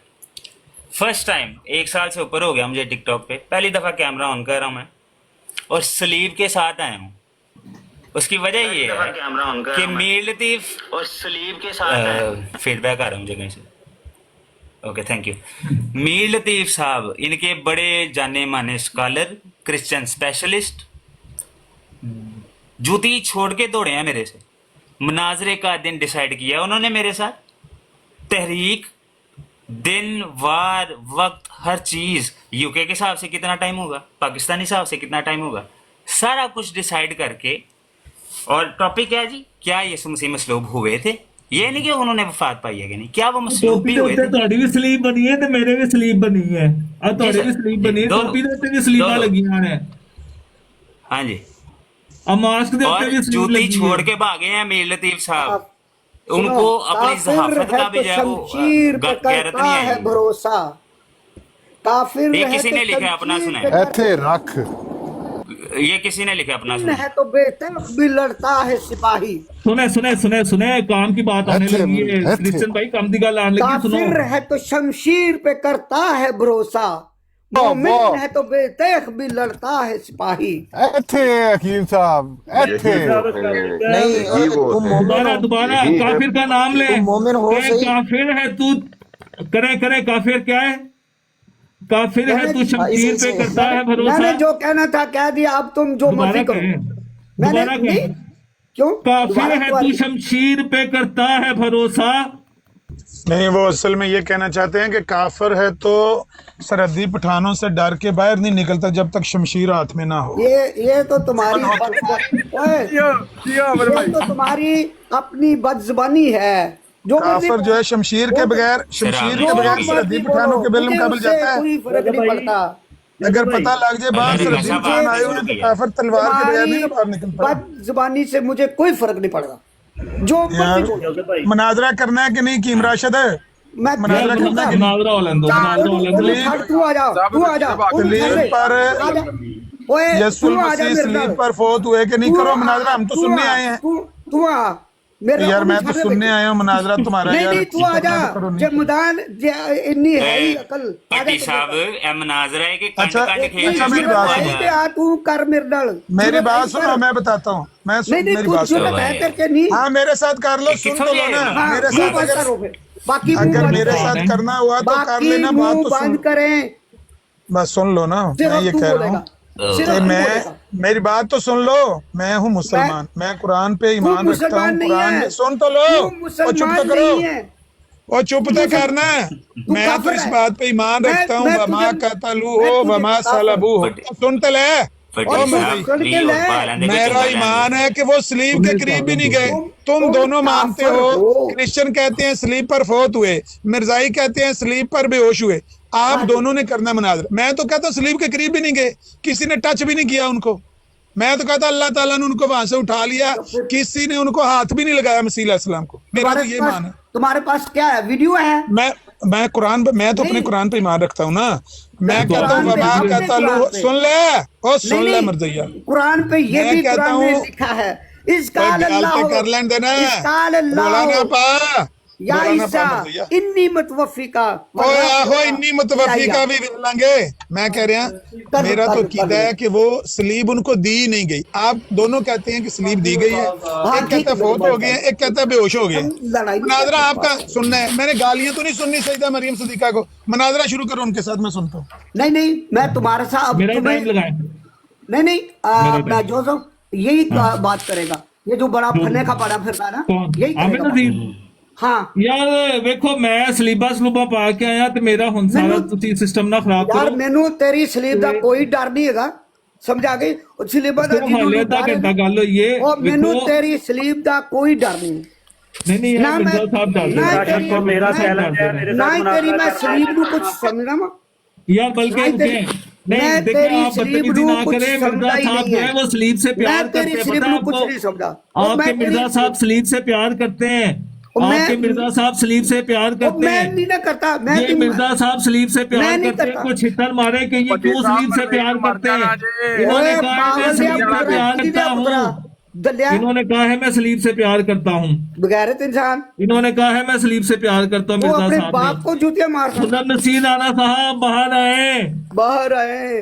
D: फर्स्ट टाइम 1 साल से ऊपर हो गया मुझे टिकटॉक पे, पहली दफा कैमरा ऑन कर रहा हूँ मैं, और सलीब के साथ आया हूँ। उसकी वजह ये है कि मीर लतीफ और सलीब के साथ फीडबैक आ रहा है मुझे कहीं से। Okay thank you. Mir Latif साहब इनके बड़े जाने माने स्कॉलर, क्रिश्चियन स्पेशलिस्ट, जूती छोड़ के दौड़े हैं मेरे से। मुनाजरे का दिन डिसाइड किया उन्होंने मेरे साथ, तहरीक, दिन, वार, वक्त, हर चीज, यूके के हिसाब से कितना टाइम होगा, पाकिस्तानी हिसाब से कितना टाइम होगा, सारा कुछ डिसाइड करके। और टॉपिक क्या है जी, क्या यीशु मसीह मसलूब हुए थे? ये नहीं कि उन्होंने वफात पाई है कि नहीं, क्या वो मसलूब भी हुए थे?
A: ਤੁਹਾਡੀ ਵੀ ਸਲੀਬ ਬਣੀ ਹੈ ਤੇ ਮੇਰੇ ਵੀ ਸਲੀਬ ਬਣੀ ਹੈ, ਆ ਤੁਹਾਡੇ ਵੀ ਸਲੀਬ ਬਣੀ ਹੈ, ਟੋਪੀ ਦੇ ਉੱਤੇ ਵੀ ਸਲੀਬਾਂ ਲੱਗੀਆਂ ਨੇ।
D: हाँ जी,
A: ਆ ਮਾਸਕ ਦੇ ਉੱਤੇ
D: और
A: ਵੀ ਸਲੀਬ
D: जूती
A: ਲੱਗੀ
D: छोड़
A: है।
D: के भागे हैं मीर लतीफ साहब।
B: सुनो,
D: उनको अपनी
B: काफिर
D: जहाफत
B: है
D: का भी
B: तो
D: जो है वो
B: शमशीर पे
D: गैरत
B: करता
D: नहीं
B: है
D: आई।
B: भरोसा। काफिर
D: ये
B: है
D: किसी
B: तो
D: ने लिखा है, अपना
B: शमशीर
D: सुना
B: पे
D: है।
C: ਇੱਥੇ ਰੱਖ
D: ये किसी ने लिखा अपना
B: करता
D: सुना।
B: है तो बेतरफ भी लड़ता है सिपाही।
A: सुने सुने सुने सुने, काम की बात आने
C: ऐसे-
A: लगी है
C: ऐसे।
A: क्रिश्चियन भाई, काम की गल आने लगी, सुनो।
B: काफिर है तो शमशीर पे करता है भरोसा,
C: वाह।
B: मोमिन है तो बेतरफ भी लड़ता है सिपाही।
C: ਇੱਥੇ हकीम साहब ਇੱਥੇ
J: नहीं तुम मोमिन
A: दोबारा
J: हो,
A: दोबारा काफिर का नाम ले।
J: तुम मोमिन हो
A: कहे
J: सही।
A: काफिर है तू, करे करे काफिर क्या है? काफिर है तू शमशीर पे करता है
B: मैंने
A: भरोसा।
B: जो कहना था कह दिया, अब तुम जो
A: दोबारा
B: मर्जी करो।
A: कहें,
B: मैंने
A: दोबारा
B: नहीं,
A: कहें।
B: क्यों
A: काफिर
B: दोबारा
A: है
B: दोबारा-
A: तू शमशीर पे करता है भरोसा।
E: नहीं, वो असल में ये कहना चाहते हैं कि काफिर है तो सरहदी पठानों से डर के बाहर नहीं निकलता जब तक शमशीर हाथ में ना हो।
B: ये तो तुम्हारी ओए, ये तो तुम्हारी अपनी बदजुबानी है। जो
E: काफिर जो है शमशीर के बगैर सरहदी पठानों के बिल मुकाबले जाता है।
B: कोई फर्क नहीं पड़ता।
E: अगर पता लग जाए बाहर सरहदी पठान आए हुए तो काफिर तलवार के बगैर नहीं ना बाहर निकल पाए।
B: बदजुबानी से मुझे कोई फर्क नहीं पड़ता। जो मर्जी बोलो।
E: मुनाजरा करना है कि नहीं कीम राशिद है?
B: मैं
E: मुनाजरा
B: क्यों
E: करना
B: कर?
E: कि
A: मुनाजरा हो लें दो, मुनाजरा हो लें दो।
B: तू आ जा, तू आ जा,
E: स्लीप पर
B: ओए
E: यसूल
B: तू आ जा
E: मसीह
B: मेरे
E: स्लीप
B: नाल।
E: पर फोत हुए कि नहीं?
B: तू
E: करो
B: आ,
E: मुनाजरा, हम तो
B: तू
E: सुनने
B: आ,
E: आए हैं।
B: तू आ मेरे
E: यार
B: को
E: मैं
B: भी
E: तो
B: छाड़े
E: सुनने
B: बेटे।
E: आया हूँ मुनाजरा तुम्हारा
B: नहीं
E: यार।
B: नहीं तू आ जा,
E: करना तो करो
B: जे
E: नहीं।
B: मैदान जे इन्नी है ही अकल आ जा
D: भट्टी
B: तू
D: साहब
B: मेरे नाल।
D: ए मनाजरा है कि कंड
E: अच्छा,
D: कंड खेल
E: अच्छा,
D: के
E: मेरी
D: सिर्फ
E: बात
D: वो
E: सुनो।
B: भाई
D: आया।
B: पे आ तू कर मेरे नाल।
E: मेरी बात
B: कर।
E: सुनो, मैं बताता हूँ।
B: नहीं नहीं
E: मेरी
B: तू
E: बात
B: जो
E: सुनो।
B: है करके नहीं।
E: हाँ मेरे साथ कर लो, सुन
D: किसको
E: तो लो
D: ले
E: ना।
D: आए?
B: हाँ,
E: मेरे
B: मुंह
E: साथ
B: बंद
E: अगर
B: करो फिर। बाकी मुंह
E: अगर
B: बंद
E: मेरे
B: करें।
E: साथ करना हुआ तो कर
B: बाकी
E: लेना, बात
B: मुंह
E: तो
B: बंद
E: सुन।
B: करें।
E: बस सुन लो ना, मैं
B: सिर्फ
E: ये
B: तू
E: कह रहा
B: बोलेगा,
E: हूँ
B: सिर्फ
E: कि
B: तू
E: मैं,
B: बोलेगा।
E: मेरी बात तो सुन लो। मैं हूँ मुसलमान, मैं कुरान पे
B: तू
E: ईमान रखता
B: मुसलमान
E: हूँ।
B: नहीं
E: कुरान
B: है।
E: में सुन तो लो।
B: तू
E: और चुप
B: मुसलमान
E: तो करो।
B: नहीं है।
E: और चुप तो करना। मैं तो
B: काफिर
E: इस
B: है।
E: बात पे ईमान रखता हूँ।
B: मैं
E: वमा
B: तुझे-
E: कतलू
B: मैं
E: हो
B: तुझे
E: वमा
B: काफिर-
E: सलबू हो।
D: बट-
E: सुन तो ले।
D: भट्टी
B: और
E: मर
D: साहब
E: गई।
B: सुन
D: भी
B: के ले।
D: पालेंदे कोई
E: मेरा
D: चंगा
E: ईमान
D: लैंदे।
E: है कि वो स्लीप के करीब भी नहीं गए। तुम दोनों मानते
B: काफिर
E: हो। क्रिश्चियन कहते हैं स्लीप पर फोत हुए, मिर्जाई कहते हैं स्लीप पर बेहोश हुए। आप दोनों ने करना मुनाजरा। मैं तो कहता हूँ स्लीप के करीब भी नहीं गए, किसी ने टच भी नहीं किया उनको। मैं तो कहता अल्लाह ताला ने उनको वहां से उठा लिया, किसी ने उनको हाथ भी नहीं लगाया मसीह अलैहिस्सलाम को। मेरा तो ये मान है।
B: तुम्हारे पास क्या है? वीडियो है?
E: मैं कुरान पे, मैं तो अपने
B: नहीं।
E: कुरान पे ईमान रखता हूँ ना। मैं कहता हूँ
B: कुरान पे,
E: वमा
B: अपने
E: कहता
B: कुरान पे।
E: सुन ले, ओ सुन
B: नहीं
E: ले
B: नहीं
E: मर्जैया।
B: कुरान पे ये
E: मैं
B: भी
E: कहता
B: कुरान में
E: हूँ-
B: लिखा है।
E: कोई
B: इसकाल
E: गलती
B: अल्लाह
E: कर लेने देना।
B: इसकाल
E: बोला ना
B: अल्लाह
E: पा,
B: या
E: बोला ना
B: ईसा
E: पा मर्जैया।
B: इन्नी मतवफी का
E: ओए आहो इन्नी मुतवफी का भी लेंगे। मैं कह रहा
B: कर-
E: मेरा तो
B: कर-
E: कीदा है कि वो स्लीब उनको दी नहीं गई। आप दोनों कहते हैं कि स्लीब दी गई है, एक कहता है फोत हो गए हैं, एक कहता है बेहोश हो गए हैं।
B: लड़ाई नहीं
E: मुनाजरा
B: करते।
E: आपका सुनना है। मैंने गालियां तो नहीं सुननी सईदा मरियम सदीका को। मुनाजरा शुरू करो उनके साथ, मैं सुनता हूँ।
B: नहीं नहीं मैं तुम्हारे साथ अब
A: मेरा
B: तुम्हें
A: टाइम लगाए।
B: नहीं नहीं
A: मेरा
B: मैं जो यही बात करेगा। ये जो बड़ा फन्ने का बड़ा फिरता ना
A: कौन?
B: यही
A: आमिर
B: करेगा।
A: नजीर।
B: हाँ
A: यार वेखो मैं सलीबा सलूबा पा के आया तो मेरा हुन सारा
B: मैनू-
A: तुसी सिस्टम ना खराब
B: यार
A: करो।
B: मैनू तेरी स्लीप का कोई डर नहीं हैगा, समझा गई? और स्लीप का
A: सिर्फ हाले अद्धा घंटा गल होई है।
B: और मैनू
A: वेखो
B: तेरी स्लीप का कोई डर नहीं।
A: नहीं यार
B: ना
A: मिर्जा
B: मैं-
A: साहब डर
B: ना
A: रहे
B: तेरी-
H: को मेरा
B: ना-
H: चैलेंज है मेरे
B: ना
H: साथ
B: ही तेरी मैं
H: मुनाजरा
B: स्लीप नू कुछ समझना वा।
A: यार बल्कि
B: नहीं तेरी-
A: रुके नहीं
B: मैं
A: देखिए
B: तेरी
A: आप
B: स्लीप
A: बदतमीजी
B: नू
A: ना
B: कुछ
A: करें।
B: समझा
A: मिर्जा
B: ही
A: साहब
B: नहीं
A: जो
B: है।
A: है वो स्लीप से प्यार
B: मैं तेरी
A: करते हैं,
B: स्लीप
A: पता है
B: नू कुछ
A: आपको?
B: नहीं समझा। और
A: आपके
B: मैं तेरी
A: मिर्जा साहब स्लीप से प्यार करते हैं।
B: मैं-
A: आपके मिर्जा साहब स्लीप से प्यार
B: वो
A: करते
B: मैं नहीं
A: हैं।
B: ना करता। मैं
A: ये
B: तेरी-
A: मिर्जा साहब स्लीप से
B: मैं
A: प्यार
B: नहीं
A: करते हैं।
B: करता।
A: कुछ छितर मारे कि ये
I: पति
A: क्यों
I: साहब
A: स्लीप से
I: मर
A: प्यार
I: गए,
A: करते
I: मर
A: हैं।
I: जाना जी।
A: इन्होंने
B: ओए
A: कहा है मैं
B: पागल
A: स्लीप
B: दिया
A: से
B: पुत्रा,
A: प्यार
B: किसी
A: करता
B: दिया पुत्रा,
A: हूँ।
B: दलिया
A: इन्होंने कहा है मैं स्लीप से प्यार करता हूँ।
B: बगैरत इंसान।
A: इन्होंने कहा है मैं स्लीप से प्यार करता हूँ।
B: वो
A: मिर्जा
B: अपने
A: साहब
B: बाप
A: ने।
B: को जूतियां मार
A: खुदा नसीर राणा साहब बाहर आए।
B: बाहर आए।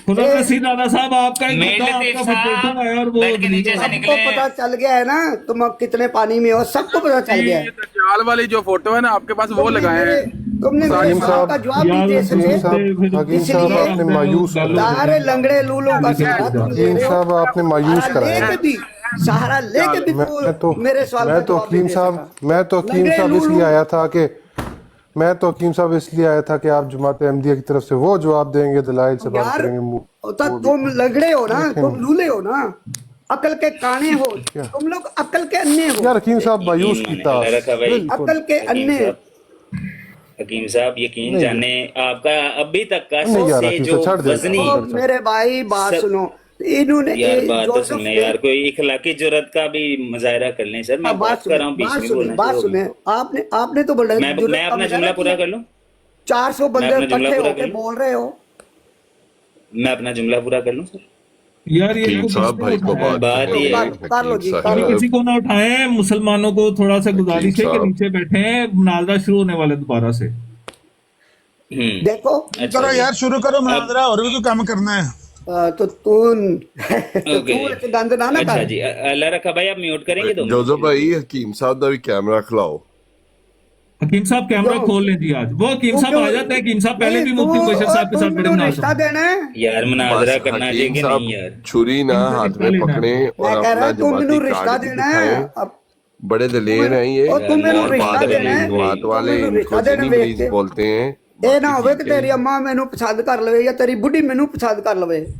A: खुदा
B: ए,
A: नसीर राणा साहब आपका ही
D: मेल
A: खुदा
D: लतीफ
A: आपका फटेटू
D: साहब
A: है और वो
D: बेड के नीचे से
B: सबको
D: निकले।
B: पता चल गया है ना तुम अब कितने पानी में हो, सबको पता चल गया
I: ये
B: है।
I: दज्जाल वाली जो फोटो है ना आपके पास वो लगाए हैं।
B: तुमने मेरे
C: हकीम
B: सवाल
C: साहब-
B: का जवाब नहीं दे
A: यार,
B: सके।
C: हकीम साहब, हकीम साहब
B: इसलिए-
C: आपने मायूस करा।
B: सारे लंगड़े लूलों का सहारा तुम ले
C: हकीम
B: रहे हो।
C: साहब आपने मायूस
B: सहारा
C: कराया।
B: लेके भी सहारा लेके भी
C: मैं तो
B: मेरे सवाल का
C: मैं तो
B: जवाब
C: हकीम
B: नहीं दे
C: साहब
B: सका।
C: मैं तो हकीम
B: लंगड़े
C: साहब
B: लूलू-
C: इसलिए आया था कि मैं तो हकीम साहब इसलिए आया था कि आप जमात अहमदिया की तरफ से वो जवाब देंगे, दलाइल से बात
B: यार
C: करेंगे। मुंह
B: तो तुम लंगड़े हो ना, तुम लूले हो ना, अकल के काने हो, तुम लोग अकल के अन्ने हो।
C: यार हकीम साहब मायूस
D: यकीन
C: कीता
D: माने, रखा भाई।
C: बिल्कुल।
B: अकल के अन्ने।
D: हकीम साहब यकीन
C: नहीं।
D: जाने आपका अभी तक का
C: नहीं यार,
D: सबसे
C: हकीम
D: जो
C: साहब छाड़ दे।
D: वजनी
B: ओ मेरे भाई बात
D: सब-
B: सुनो, इन्होंने
D: यार
B: ये
D: बात तो
B: जोसेफ
D: सुनने
B: के-
D: यार, कोई इखलाकी जुर्रत का भी मुजाहरा कर लें सर। मैं बात कर रहा हूँ, बीच में बोलना
B: बात
D: शुरू हो
B: सुने।
D: गया।
B: आपने तो बोला
D: मैं अपना जुमला पूरा कर लूँ।
B: 400 बंदे
D: मैं अपना जुमला
B: इकट्ठे
D: पूरा
B: होके
D: कर लूं?
B: बोल रहे हो।
D: मैं अपना जुमला पूरा कर लूँ सर।
A: यार ये
G: हकीम
A: कुछ
G: साहब भाई को
A: उठाएं।
G: बात
D: बात ये है।
B: कर लो जी, कर
A: अभी
B: लो।
A: किसी को ना उठाएं। मुसलमानों को थोड़ा सा गुजारिश है कि
G: साहब।
A: नीचे बैठे हैं। मुनाजरा शुरू होने वाले दोबारा से।
B: देखो
D: अच्छा
E: चलो
D: जी।
E: यार शुरू करो मुनाजरा, और भी तो काम करना है।
B: तो तू गंद ना
D: अच्छा
B: कर।
D: जी, अल्लाह रखा भाई। आप म्यूट करेंगे दो
G: जोजो भाई हकीम साहब का भी कैमरा खिलाओ।
A: हकीम साहब कैमरा
B: क्यों?
A: खोल लें जी। आज वो हकीम साहब आ जाते हैं। हकीम साहब पहले भी मुफ्ती मुबशर साहब के साथ बड़े
B: रिश्ता
A: मुनाजरा।
B: देना है।
D: यार मुनाजरा
G: बस
D: करना चाहिए
G: हकीम
D: कि
G: साहब
D: नहीं यार।
G: छुरी ना हाथ में पकड़े
B: मैं
G: और
B: कह रहा
G: अपना
B: हूँ तुम
G: जमाती
B: मैनू रिश्ता
G: कार्ड
B: देना है।
G: दिखाएं।
B: अब
G: बड़े दलेर हैं ये,
B: और तुम मैनू
G: और
B: रिश्ता
G: बाद
B: देना है।
G: में जमात वाले
B: तुम मैनू
G: इनको
B: रिश्ता देना
G: जिनी
B: वेख
G: मरीज
B: के।
G: बोलते हैं।
B: ਇਹ ਨਾ ਹੋਵੇ ਕਿ ਤੇਰੀ ਅੰਮਾ ਮੈਨੂੰ ਪਸੰਦ ਕਰ ਲਵੇ ਜਾਂ ਤੇਰੀ ਬੁੱਢੀ ਮੈਨੂੰ ਪਸੰਦ ਕਰ ਲਵੇ।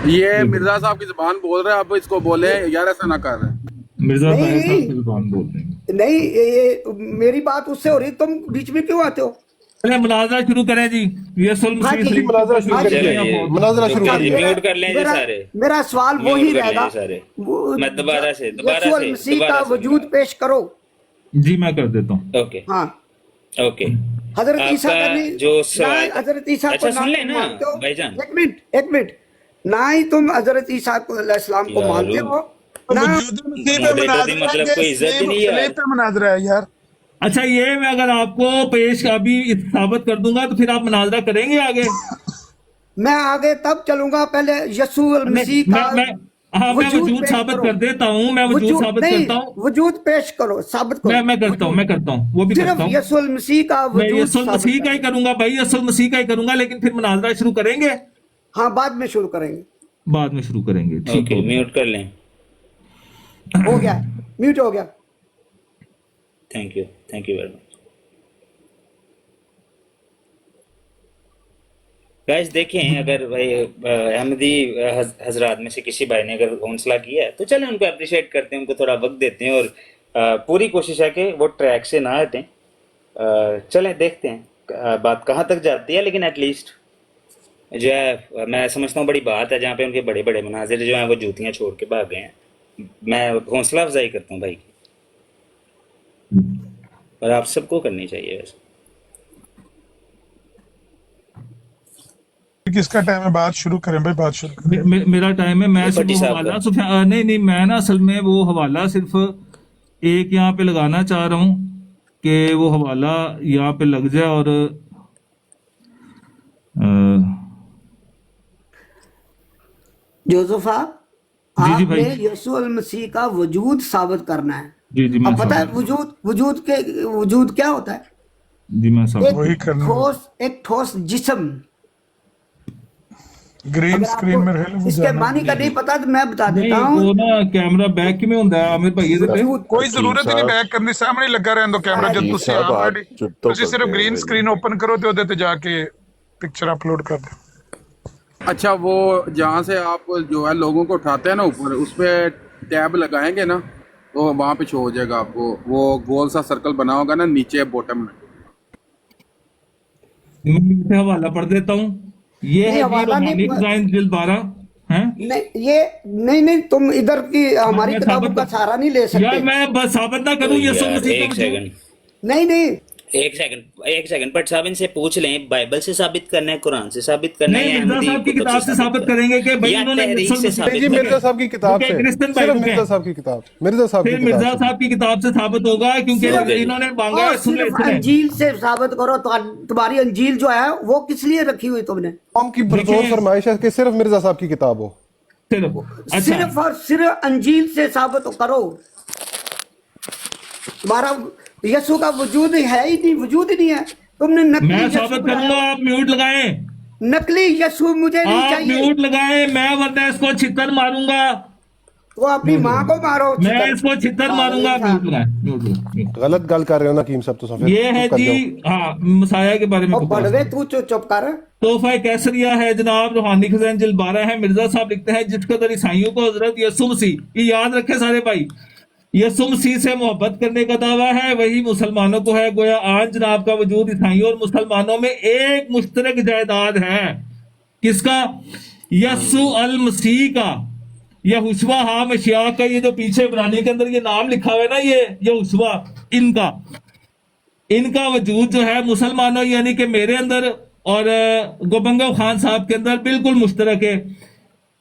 I: ये मिर्जा साहब की जुबान बोल रहे हैं, आप इसको बोले यार ऐसा ना कर रहे।
A: मिर्जा
B: नहीं।
A: ताहिर साहब की जुबान बोल रहे हैं।
B: नहीं ये मेरी बात उससे हो रही, तुम बीच में क्यों आते हो?
A: चलिए मुनाजरा शुरू करें जी। ये सुल्म
B: हाँ
A: की
B: जी,
A: स्लीप
C: मुनाजरा शुरू
A: पर
C: करिए।
A: चलिए आप।
C: मुनाजरा शुरू
D: ओके,
C: करिए।
D: म्यूट कर लें जी
B: मेरा-
D: सारे।
B: मेरा सवाल
D: म्यूट
B: वही
D: कर लें
B: रहेगा।
D: जी सारे।
B: वो-
D: मैं दोबारा से
B: यीशु मसीह का
D: दोबारा से
B: वजूद पेश करो।
A: जी मैं कर देता हूँ।
D: ओके।
B: हाँ
D: ओके
B: हजरत ईसा का
D: आपका
B: नहीं,
D: जो
B: ना
D: सवाल
B: हजरत ईसा
D: अच्छा
B: को ना
D: सुन
B: तुम
D: लेना
B: मानते हो।
D: भाईजान।
B: एक मिनट, ना ही तुम हजरत ईसा को अलैहिस्सलाम को
D: यारो,
B: मानते हो ना।
E: वजूद मसीह पे
D: मॉडरेटर दी
E: मुनाजरा है
D: मतलब
E: कि
D: कोई इज्जत ही नहीं
E: सलीब
D: यार।
E: पे मुनाजरा है यार।
A: अच्छा, ये मैं अगर आपको पेश अभी साबित कर दूंगा तो फिर आप मुनाजरा करेंगे आगे?
B: मैं आगे तब चलूंगा, पहले यसू अल मसीह का
A: हाँ, मैं वजूद
B: पेश
A: साबित
B: करो।
A: कर देता हूँ, मैं वजूद साबित
B: नहीं,
A: करता हूँ।
B: वजूद पेश करो, साबित करो।
A: मैं करता हूँ, वो भी करता
B: सिर्फ
A: हूँ।
B: यसू अल मसीह का
A: मैं
B: वजूद
A: यसुल
B: साबित
A: मसीह का ही
B: करो।
A: करूंगा भाई, यसुल मसीह का ही करूंगा, लेकिन फिर मुनाजरा शुरू करेंगे,
B: हाँ, बाद में शुरू करेंगे।
A: बाद में शुरू करेंगे। ठीक
D: ओके
A: है,
D: म्यूट कर लें।
B: हो गया, म्यूट हो गया।
D: Thank you very much guys. देखें, अगर भाई अहमदी हजरात में से किसी भाई ने अगर हौसला किया है तो चलें उनको अप्रिशिएट करते हैं, उनको थोड़ा वक्त देते हैं और पूरी कोशिश है कि वो ट्रैक से ना हटें। चलें देखते हैं बात कहाँ तक जाती है, लेकिन एटलीस्ट जो है मैं समझता हूँ बड़ी बात है जहाँ पे उनके बड़े बड़े मनाजिर जो हैं वो जूतियाँ छोड़ के भाग गए हैं। मैं हौसला अफजाई करता हूँ भाई की, और आप सबको करनी चाहिए वैसे।
E: किसका टाइम है? बात शुरू करें भाई, बात शुरू करें।
A: मेरा टाइम है। मैं सिर्फ
D: भट्टी
A: वो
D: साहब
A: हवाला
D: का।
A: नहीं, मैं ना असल में वो हवाला सिर्फ एक यहाँ पे लगाना चाह रहा हूँ कि वो हवाला यहाँ पे लग जाए और
B: जोसेफ
A: जी
B: आपने
A: भाई।
B: यसू अल मसीह का वजूद साबित करना है।
A: जी मैं
B: अब पता है
A: साबित
B: वजूद क्या होता है?
A: मैं साबित
E: वही करना है।
B: एक ठोस जिस्म।
E: ग्रीन
B: अगर
E: स्क्रीन में रहे
B: आपको इसके मानी का नहीं पता तो मैं बता
A: नहीं,
B: देता हूँ।
A: वो ना कैमरा बैक में होता है आमिर भाई ਇਹਦੇ ਤੇ।
E: कोई जरूरत ही नहीं बैक करनी, सामने लगा रहने दो कैमरा। जब
G: हकीम
E: तुसी
G: साहब, आप
E: ऑलरेडी
G: चुप तो
E: तुसी सिर्फ
G: करते
E: ग्रीन
G: हैं
E: स्क्रीन ओपन करो तो ਉਹਦੇ ਤੇ जाके पिक्चर अपलोड कर दो।
I: अच्छा, वो जहाँ से आप जो है लोगों को उठाते हैं ना ऊपर, उस पर टैब लगाएंगे ना तो वहाँ पे शो हो जाएगा आपको, वो गोल सा सर्कल बना होगा ना नीचे बॉटम में।
A: मैं इसे हवाला पढ़ देता हूँ। ये
B: नहीं,
A: है जी
B: हवाला नहीं,
A: रूहानी खजाइन जिल्द 12 हैं।
B: नहीं, तुम इधर की हमारी
A: मैं
B: किताबों
A: साबित
B: का सहारा नहीं ले सकते।
A: यार मैं बस साबित ना करूँ यसुल
D: यार,
A: मसीह का
D: एक
A: वजूद।
D: सेकंड
B: नहीं,
D: एक सेकंड बट साहब इनसे पूछ लें, बाइबल से साबित करना है, कुरान से साबित करना है,
A: नहीं,
D: या
A: मिर्जा
D: अहमदी
A: साहब की
D: कुतुब
A: किताब से साबित करेंगे कि भाई
D: या
A: उन्होंने
D: तहरीक
A: यसुल
D: से
A: मसीह-
D: साबित
C: जी
D: करें।
C: मिर्जा साहब की किताब
A: क्योंकि
C: से,
A: क्रिश्चियन
C: सिर्फ
A: भाई
C: मिर्जा साहब की किताब, मिर्जा साहब
A: फिर
C: की
A: मिर्जा
C: किताब से।
A: साहब की किताब से साबित होगा, क्योंकि
B: सिर्फ-
A: इन्होंने मांगा है। सुन ले
B: सिर्फ अंजील से साबित करो। तो तुम्हारी अंजील जो है वो किस लिए रखी हुई तुमने?
C: कौम की पुरजोर फरमाइश है कि सिर्फ मिर्जा साहब की किताब हो।
A: सिर्फ अच्छा,
B: सिर्फ और सिर्फ अंजील से साबित करो। तुम्हारा यसु का वजूद है ही नहीं, वजूद ही नहीं है। तुमने नकली
A: मैं
B: यसु
A: साबित
B: बनाया।
A: करूंगा। आप म्यूट लगाएं,
B: नकली यसु मुझे नहीं
A: आप
B: चाहिए।
A: म्यूट लगाएं, मैं वरना इसको छितर मारूंगा।
B: तो अपनी माँ को मारो।
A: मैं इसको छितर मारूंगा। म्यूट लगाएं, म्यूट लगाएं।
C: गलत गल कर रहे हो ना हकीम साहब, तो फिर
A: ये है
C: चुप कर
A: जी,
C: जाओ।
A: हाँ, मसाया के बारे में
B: और
A: बकवास।
B: बड़वे तू चुप कर।
A: तोहफा कैसरिया है जनाब, रूहानी खजाइन जिल्द 12 है। मिर्जा साहब लिखते हैं, जिस कदर ईसाइयों को हजरत यसु मसीह, ये याद रखे सारे भाई, यसु मसीह से मोहब्बत करने का दावा है, वही मुसलमानों को है। गोया आज जनाब का वजूद ईसाइयों और मुसलमानों में एक मुश्तरक जायदाद है। किसका? यसु अल मसीह का, यहोशुआ हा मशिया का। ये जो पीछे इब्रानी के अंदर ये नाम लिखा हुआ है ना, ये यहोशुआ, इनका वजूद जो है मुसलमानों यानी कि मेरे अंदर और गोबंगो खान साहब के अंदर बिल्कुल मुश्तरक है,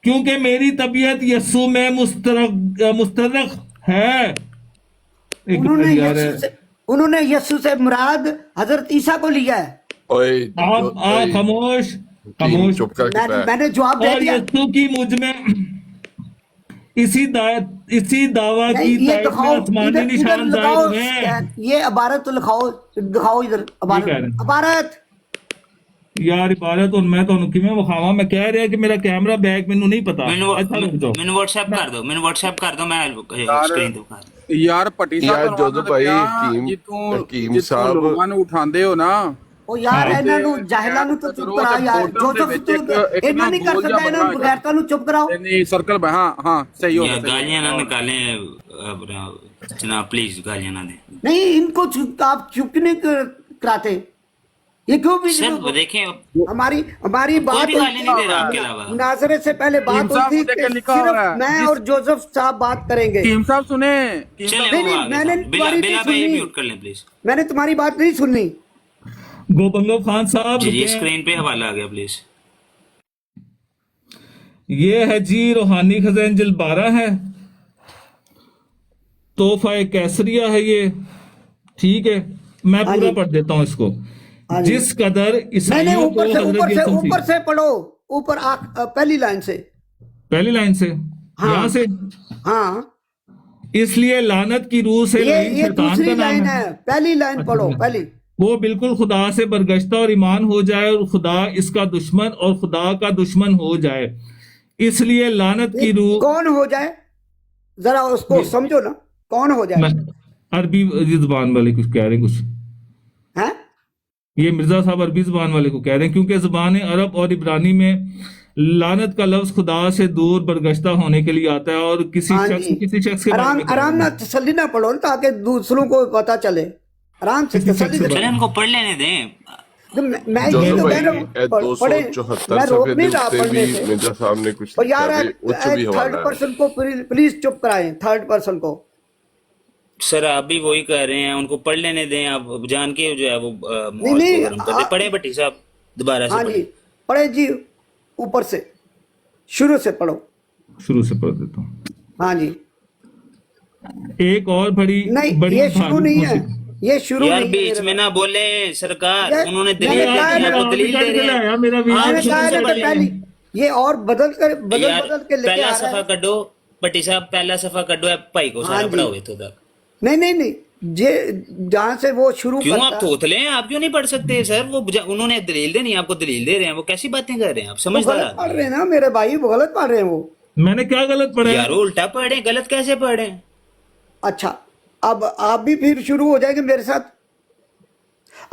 A: क्योंकि मेरी तबीयत यसु में मुस्तरक है। एक
B: उन्होंने यसु से मुराद हजरत ईसा को लिया है।
A: आप खामोश
G: चुप कर।
B: मैंने जवाब दे
A: और
B: दिया।
A: यसु की मुझ में इसी दावा की
B: ये
A: तायद में
B: दिखाओ,
A: आसमानी
B: इधर
A: निशान
B: लगाओ।
A: जाहिर हैं।
B: ये इबारत तो दिखाओ इधर इबारत।
A: यार इबारत और मैं तो किवें विखावा। मैं कह रहा कि मेरा कैमरा बैक मैनू नहीं पता। अच्छा रुक जाओ,
D: मैंने व्हाट्सएप कर दो, मैं स्क्रीन दिखा दूं।
I: यार पट्टी साहब,
G: यार जोजो भाई, हकीम साहब
I: लोगों ने उठांदे हो ना,
B: ओ यार ਇਹਨਾਂ ਨੂੰ ਜਾਹਿਲਾਂ ਨੂੰ ਤਾਂ ਚੁੱਪ ਕਰਾ ਯਾਰ। जोसेफ तू ਇਹਨਾਂ नहीं कर सकता, ਇਹਨਾਂ ਨੂੰ बगैरता ਨੂੰ चुप कराओ।
I: नहीं सर्कल में, हाँ सही हो
D: या गालियां ना निकालें जनाब, प्लीज गालियां ना दें।
B: नहीं, इनको आप चुप नहीं कराते। ये क्यों भी
D: सर देखें,
B: हमारी
D: कोई
B: बात
D: भी गाली नहीं दे रहा आपके अलावा।
B: मुनाजरे से पहले बात हुई थी कि सिर्फ मैं और जोसेफ साहब बात करेंगे।
I: हकीम साहब सुने,
D: चले
B: नहीं, मैंने तुम्हारी नहीं
D: बिला भाई
B: सुनी।
D: म्यूट कर लें प्लीज।
B: मैंने तुम्हारी बात नहीं सुननी।
A: गोबंगो खान साहब
D: जी
A: रुके हैं।
D: स्क्रीन पे हवाला आ गया प्लीज।
A: ये है जी रूहानी खजान जिल्द 12 है, तोहफा कैसरिया है ये, ठीक है। मैं
B: हाँ
A: पूरा
B: जी।
A: पढ़ देता हूँ इसको।
B: हाँ जी।
A: जिस कदर
B: नहीं नहीं,
A: ईसाइयों को
B: ऊपर से
A: हजरत
B: ऊपर से
A: यीशु
B: ऊपर
A: मसीह-
B: से पढ़ो, ऊपर पहली लाइन से।
A: पहली लाइन से,
B: हाँ।
A: यहाँ से,
B: हाँ,
A: इसलिए लानत की रूह से
B: ये
A: लईन शैतान
B: दूसरी
A: का नाम
B: लाइन
A: है।
B: है, पहली लाइन पढ़ो, पहली।
A: वो बिल्कुल खुदा से बरगश्ता और ईमान हो जाए और खुदा इसका दुश्मन और खुदा का दुश्मन हो जाए, इसलिए लानत की रूह।
B: कौन हो जाए, जरा उसको समझो ना, कौन हो जाए?
A: मैं अरबी जुबान वाले कुछ कह रहे हैं कुछ,
B: हैं?
A: ये मिर्जा साहब अरबी जुबान वाले को कह रहे हैं, क्योंकि जुबान अरब और इब्रानी में लानत का लफ्ज खुदा से दूर बरगश्ता होने के लिए आता है, और किसी
B: हाँ
A: शख्स
B: जी।
A: किसी शख्स के बारे
B: आराम
A: में
B: आराम ना, तसल्ली ना पढ़ो ताकि दूसरों को पता चले, आराम से तसल्ली से
D: चले हमको पढ़ लेने दें।
B: तो मैं
G: जो
B: ये तो
G: भाई
B: कह रहा हूँ, पढ़े,
G: 274
B: मैं रोक
G: सफे
B: नहीं
G: थे
B: रहा
G: उससे
B: पढ़ने
G: भी
B: से।
G: मिर्जा साहब ने कुछ
B: और यार
G: लिखा भी, उच्च भी
B: थर्ड
G: हवाला है।
B: पर्सन को प्लीज चुप कराएं, थर्ड पर्सन को।
D: सर आप भी वही कर रहे हैं, उनको पढ़ लेने दें। आप जान के जो है वो माहौल
B: नहीं,
D: को गर्म कर दे। पढ़े भट्टी साहब दोबारा से
B: हाँ जी,
D: पढ़े।
B: पढ़े जी, ऊपर से शुरू से पढ़ो।
A: शुरू से पढ़ देता हूँ।
B: हाँ जी।
A: एक और बड़ी
B: नहीं,
A: बड़ी
B: ये शुरू
A: धार्मिक
B: नहीं है,
A: मुसीबत-
B: ये शुरू
D: यार
B: नहीं है
D: बीच
B: मेरे
D: में ना बोले सरकार,
B: यार,
D: उन्होंने
B: मैंने
D: दलील
B: कहा है
D: दी,
B: ना,
D: आपको दलील दे रहे हैं।
A: मेरा भी
D: आप
B: मैंने
D: शुरू
B: कहा
D: से
B: है ना
D: पढ़
B: कि
D: लें।
B: पहली ये और बदल
D: यार
B: बदल के लेके
D: पहला
B: आ रहा
D: सफा
B: है।
D: कड्डो भट्टी साहब, पहला सफा कड्डो है भाई को
B: हाँ
D: सारा
B: जी।
D: पढ़ाओ इथों तक।
B: नहीं नहीं नहीं, जे जहाँ से वो शुरू
D: क्यों
B: करता
D: आप
B: है।
D: थोथले हैं? आप क्यों नहीं पढ़ सकते सर? वो उन्होंने दलील देनी, आपको दलील दे रहे हैं। वो कैसी बातें कर रहे हैं? आप
B: वो
D: समझदार
B: गलत पढ़
D: आदमी
B: रहे हैं ना मेरे भाई, वो गलत पढ़ रहे हैं वो।
A: मैंने क्या गलत पढ़ा
D: हैं।
A: है?
D: यार वो उल्टा पढ़ रहे हैं, गलत कैसे पढ़ रहे हैं?
B: अच्छा, अब आप भी फिर शुरू हो जाएंगे मेरे साथ।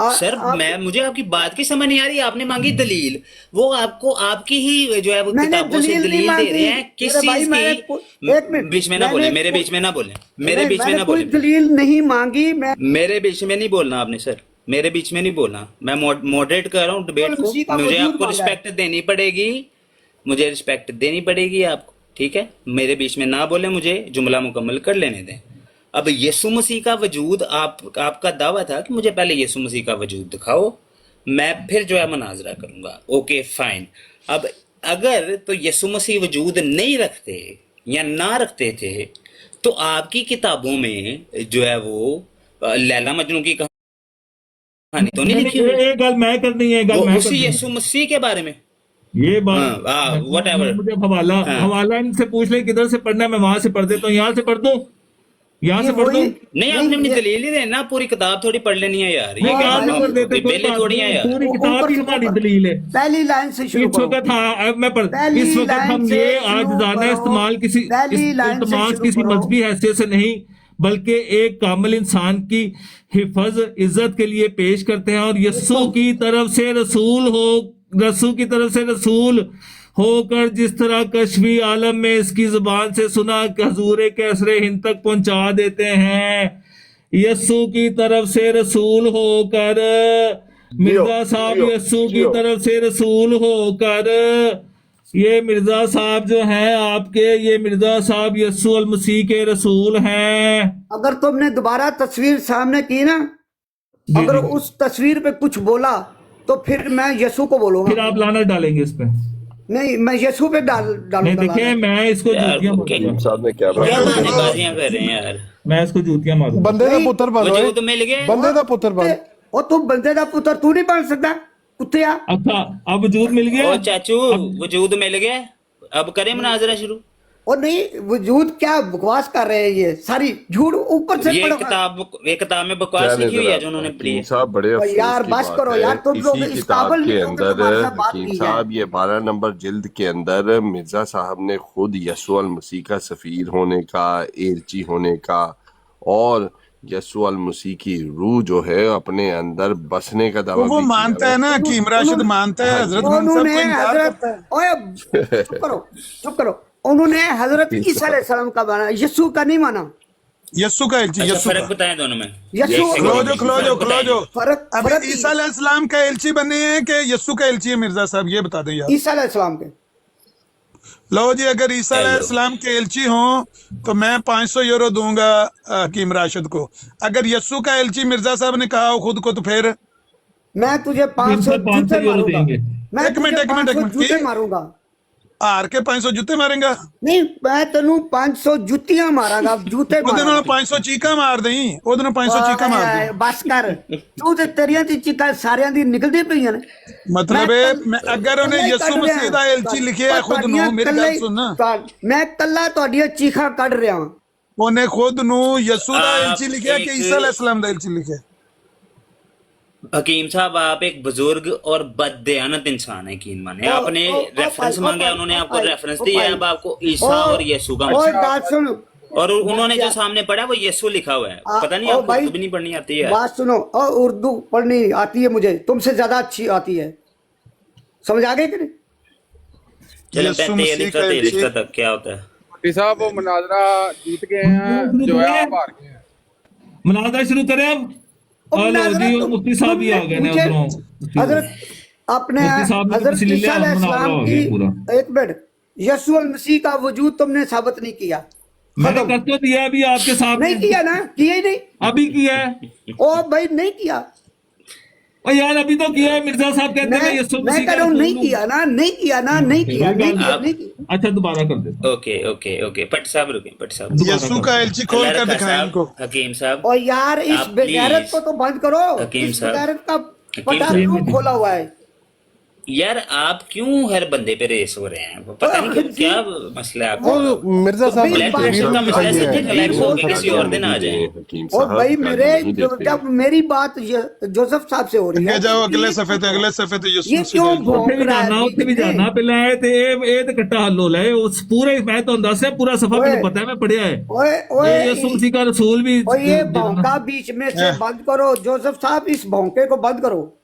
D: सर मुझे आपकी बात की समझ नहीं आ रही। आपने मांगी दलील, वो आपको आपकी ही जो है वो
B: मैंने
D: किताबों से
B: दलील नहीं
D: दलील दे
B: मांगी।
D: रहे हैं। किस
B: मेरे भाई,
D: चीज
B: मैंने
D: की?
B: एक मिनट,
D: बीच में ना
B: मैंने
D: बोले, मेरे
B: कोई-
D: बीच में ना बोले, मेरे
B: नहीं,
D: बीच में
B: मैंने
D: ना
B: कोई
D: बोले,
B: दलील नहीं मांगी। मैं
D: मेरे बीच में नहीं बोलना आपने सर, मेरे बीच में नहीं बोलना। मैं मॉडरेट कर रहा हूँ डिबेट को।
B: उसी का
D: मुझे
B: वजूद
D: आपको
B: मांगा है।
D: रिस्पेक्ट देनी पड़ेगी, मुझे रिस्पेक्ट देनी पड़ेगी आपको, ठीक है? मेरे बीच में ना बोले, मुझे जुमला मुकम्मल कर लेने दें। अब यीशु मसीह का वजूद, आपका दावा था कि मुझे पहले यीशु मसीह का वजूद दिखाओ, मैं फिर जो है मुनाजरा करूंगा। Okay fine. अब अगर तो यीशु मसीह वजूद नहीं रखते या ना रखते थे, तो आपकी किताबों में जो है वो लैला मजनू की कहानी तो नहीं लिखी हुई?
A: एक गल मैं करनी है,
D: वो
A: गल मैं
D: उसी
A: करनी है।
D: यीशु मसीह के बारे में।
A: ये बात
D: whatever।
A: मुझे हवाला
D: हाँ।
A: हवाला इनसे पूछ ले किधर से पढ़ना है, मैं वहां से पढ़ देता हूँ। यहाँ से पढ़ दूं, यहाँ से पढ़ दूं।
D: नहीं, आपने अपनी दलील ही देना, पूरी किताब थोड़ी पढ़ लेनी है यार।
A: ये क्या
B: भाई,
A: पढ़ देते, कोई
D: बेले
A: बात
D: थोड़ी है
A: नहीं,
D: यार।
A: पूरी किताब ही हमारी दलील है।
B: पहली लाइन से शुरू
A: इस
B: करो।
A: वक्त हाँ, मैं पढ़
B: पहली
A: इस वक्त
B: लाइन
A: हम
B: से
A: ये
B: शुरू
A: आज जाना
B: करो।
A: इस्तेमाल किसी
B: पहली लाइन से
A: इल्तमास
B: शुरू
A: किसी
B: करो।
A: मजहबी हैसियत से नहीं, बल्कि एक कामिल इंसान की हिफाज इज्जत के लिए पेश करते हैं। और यस्सु की तरफ से रसूल होकर जिस तरह कश्फी आलम में इसकी जुबान से सुना कि हजूर कैसरे हिंद तक पहुंचा देते हैं। यस्सु की तरफ से रसूल होकर, मिर्जा साहब यस्सु की तरफ से रसूल होकर, ये मिर्जा साहब जो हैं आपके, ये मिर्जा साहब यस्सु अल मसीह के रसूल हैं।
B: अगर तुमने दोबारा तस्वीर सामने की ना, अगर उस तस्वीर पे कुछ बोला तो फिर मैं यीशु को बोलूंगा।
A: फिर आप लानत डालेंगे इस पे।
B: नहीं, मैं यीशु पे
A: नहीं
B: डालूंगा।
A: देखिए, मैं इसको
D: यार,
A: जूतियां
D: ओके।
A: मारूंगा,
G: साहब ने क्या
D: क्या
G: बात
D: बहानेबाजियां कर रहे हैं यार?
A: मैं इसको जूतियां मारूंगा।
C: ਬੰਦੇ ਦਾ
B: नहीं,
C: ਪੁੱਤਰ ਬਣ
D: वजूद
C: ਓਏ
D: मिल गए।
C: ਬੰਦੇ ਦਾ ਪੁੱਤਰ ਬਣ
B: और तुम बंदे का पुत्र तू नहीं बन सकता कुत्तिया।
A: अच्छा, अब वजूद मिल गया।
D: ओ चाचू, वजूद मिल गया, अब करें मुनाजरा शुरू।
B: और नहीं, वजूद क्या बकवास कर रहे हैं, ये सारी झूठ ऊपर से
D: ये
B: पढ़ो।
D: किताब में बकवास लिखी हुई है जो उन्होंने पढ़ी है।
G: साहब बड़े
B: और
G: अफसोस
B: यार,
G: की
B: बस
G: बात
B: करो
G: है,
B: यार, तुम लोग
G: इसी
B: इस
G: किताब
B: काबिल
G: के
B: नहीं हो कि
G: अंदर
B: तुम्हारे साथ बात
G: हकीम
B: की
G: साहब
B: जाए।
G: ये 12 नंबर जिल्द के अंदर मिर्जा साहब ने खुद यस्सु अल मसीह का सफीर होने का, एलची होने का और यस्सु अल मसीह की रूह जो है अपने अंदर बसने का दावा
E: तो वो
G: भी किया
E: मानता है ना कि इमराशिद मानता है हजरत मोहम्मद साहब
B: उन्होंने
E: को इनकार
B: हजरत,
E: करता है।
B: ओए चुप करो, उन्होंने हजरत ईसा अलैहिस्सलाम का माना, यीशु का नहीं माना।
E: यस्सु का एलची,
D: अच्छा,
E: यस्सु
D: फर्क
E: का।
D: बताएं दोनों में।
B: यीशु
E: खलो जो
B: फर्क
E: अभी
B: फर्क
E: ईसा अलैहिस्सलाम का एलची बने हैं कि यस्सु का एलची है? मिर्जा साहब ये बता दें यार।
B: ईसा अलैहिस्सलाम के।
E: लो जी, अगर ईसा अलैहिस्सलाम के एलची हों तो मैं 500 यूरो दूंगा हकीम राशिद को। अगर यस्सु का एलची मिर्जा साहब ने कहा हो खुद को, तो फिर
B: मैं तुझे 500
A: 500
B: जूते
A: यूरो
B: मारूंगा,
A: देंगे।
B: मैं
E: एक मिनट,
B: तुझे
E: एक मिनट, एक
B: 500
E: मिनट।
B: जूते
E: ये-
B: मारूंगा।
E: हार के 500 जूते मारेंगा?
B: नहीं, मैं तेनू 500 जुतियां मारांगा, जूते
E: ਉਹਦੇ ਨਾਲ
B: मारांगा।
E: 500 ਚੀਕਾਂ ਮਾਰ ਦੇਈ, ਉਹਦੇ ਨਾਲ 500 ਚੀਕਾਂ ਮਾਰ ਦੇ।
B: बस कर, तू ते तेरियां ती चीकां सारियां दी निकलदी पईयां ने।
E: ਮਤਲਬ
B: मैं
E: ਇਹ
B: कल-
E: ਮੈਂ ਅਗਰ ਉਹਨੇ
B: कल्ला ही
E: ਯਿਸੂ
B: कढ़
E: ਮਸੀਹ
B: रहा
E: ਦਾ
B: हां।
E: ਐਲਚੀ ਲਿਖਿਆ ਹੈ ਖੁਦ
B: ਤੁਹਾਡੀਆਂ
E: ਨੂੰ, ਮੇਰੀ
B: कल्ला
E: ਗੱਲ
B: ही-
E: ਸੁਣ,
B: मैं कल्ला ਤੁਹਾਡੀਆਂ ਚੀਖਾਂ ਕੱਢ ਰਿਹਾ ਹਾਂ।
E: ਉਹਨੇ ਖੁਦ ਨੂੰ ਯਿਸੂ ਦਾ
D: ਆਪ
E: ਐਲਚੀ ਲਿਖਿਆ ਕਿ
D: ਇੱਕ-
E: ਈਸਾ ਅਲੈਹਿਸਲਾਮ ਦਾ ਐਲਚੀ ਲਿਖਿਆ?
D: हकीम साहब आप एक बुजुर्ग और बददयानत इंसान है यकीन माने,
B: ओ-
D: आपने
B: ओ- ओ
D: रेफरेंस
B: भाई,
D: मांगा,
B: भाई,
D: उन्होंने
B: ओ
D: आपको
B: भाई,
D: रेफरेंस
B: ओ
D: दिया,
B: भाई।
D: अब आपको ईसा और यीशु का
B: ओए बात सुन,
D: और उन्होंने जो सामने पढ़ा वो यीशु लिखा हुआ है, पता नहीं
B: ओ
D: आपको
B: भाई,
D: उर्दू भी नहीं पढ़नी आती है?
B: बात सुनो, और उर्दू पढ़नी आती है मुझे, तुमसे ज्यादा अच्छी आती है, समझ आ गए कि नहीं?
D: चलो
E: यीशु
D: पहले
E: मसीह का
D: तेल
E: एलची-
D: तक क्या होता है?
I: भट्टी साहब वो मुनाजरा जीत गए हैं, जो है आप हार गए हैं।
A: मुनाजरा शुरू करें अब।
B: और
A: हेलो
B: मुनाजरा
A: जी,
B: तुम-
A: मुफ्ती साहब भी आ गए हैं
B: मुझे-
A: उधरों।
B: हजरत अपने
A: मुफ्ती साहब ने
B: हजरत
A: कुछ ले लिया,
B: ईसा अलैहि
A: मुनाजरा
B: सलाम
A: हो
B: की,
A: गया पूरा।
B: एक मिनट, यीशु अल मसीह का वजूद तुमने साबित नहीं किया,
A: मैंने
B: खत्म।
A: कर तो दिया अभी आपके सामने,
B: नहीं किया ना, किया ही नहीं।
A: अभी किया है।
B: ओ भाई नहीं किया,
A: और यार अभी तो किया है। मिर्जा साहब कहते हैं यीशु
B: मैं
A: मसीह
B: कह
A: का
B: रहा हूँ नहीं
A: रसूल हूँ।
B: किया ना, नहीं किया ना, नहीं किया, नहीं किया, नहीं किया।
A: अच्छा दोबारा कर दे।
D: ओके ओके ओके, भट्ट साहब रुके, भट्ट साहब
E: यीशु का एलची खोल
D: अल्लाह
E: कर
D: रखा
E: दिखाएं
D: साहब,
E: इनको।
D: हकीम साहब
B: और यार इस
D: आप
B: बेगैरत
D: please,
B: को तो बंद करो,
D: हकीम
B: इस
D: साहब,
B: बेगैरत का
D: हकीम
B: पटा
D: साहब,
B: क्यों खोला हुआ है?
D: यार आप क्यों हर बंदे पे रेस हो रहे हैं, पता नहीं क्यों, क्या मसला है आपको?
C: वो मिर्जा साहब
D: ब्लड
C: की
D: प्रेशर का मसला है,
C: तकरीर
D: सीधे
C: है।
D: रिलैक्स होके किसी और दिन आ जाए।
G: हकीम
B: और
G: साहब
B: भाई
G: गाली
B: मेरे
G: नहीं देते।
B: जब मेरी बात जोसेफ साहब से हो रही है,
E: ਅੱਗੇ ਜਾਓ, ਅਗਲੇ ਸਫੇ ਤੇ, अगले सफे ते यीशु
B: ये
E: मसीह
B: क्यों
E: का एलची।
A: ਉੱਥੇ ਵੀ
B: भौंक रहा
A: ਜਾਣਾ,
B: है
A: ਉੱਥੇ ਵੀ
B: बीच में?
A: ਜਾਣਾ ਪਹਿਲਾਂ ਇਹ ਤੇ ਕੱਟਾ ਹੱਲੋ ਲੈ ਉਸ ਪੂਰੇ ਮੈਂ ਤੁਹਾਨੂੰ ਦੱਸਿਆ ਪੂਰਾ ਸਫਾ
B: ओए,
A: ਮੈਨੂੰ ਪਤਾ ਹੈ, ਮੈਂ ਪੜਿਆ ਹੈ।
B: ओए ओए
A: ये यीशु मसीह का रसूल भी
B: और ये भौंका बीच में से बंद करो, जोसेफ साहब इस भौंके को बंद करो।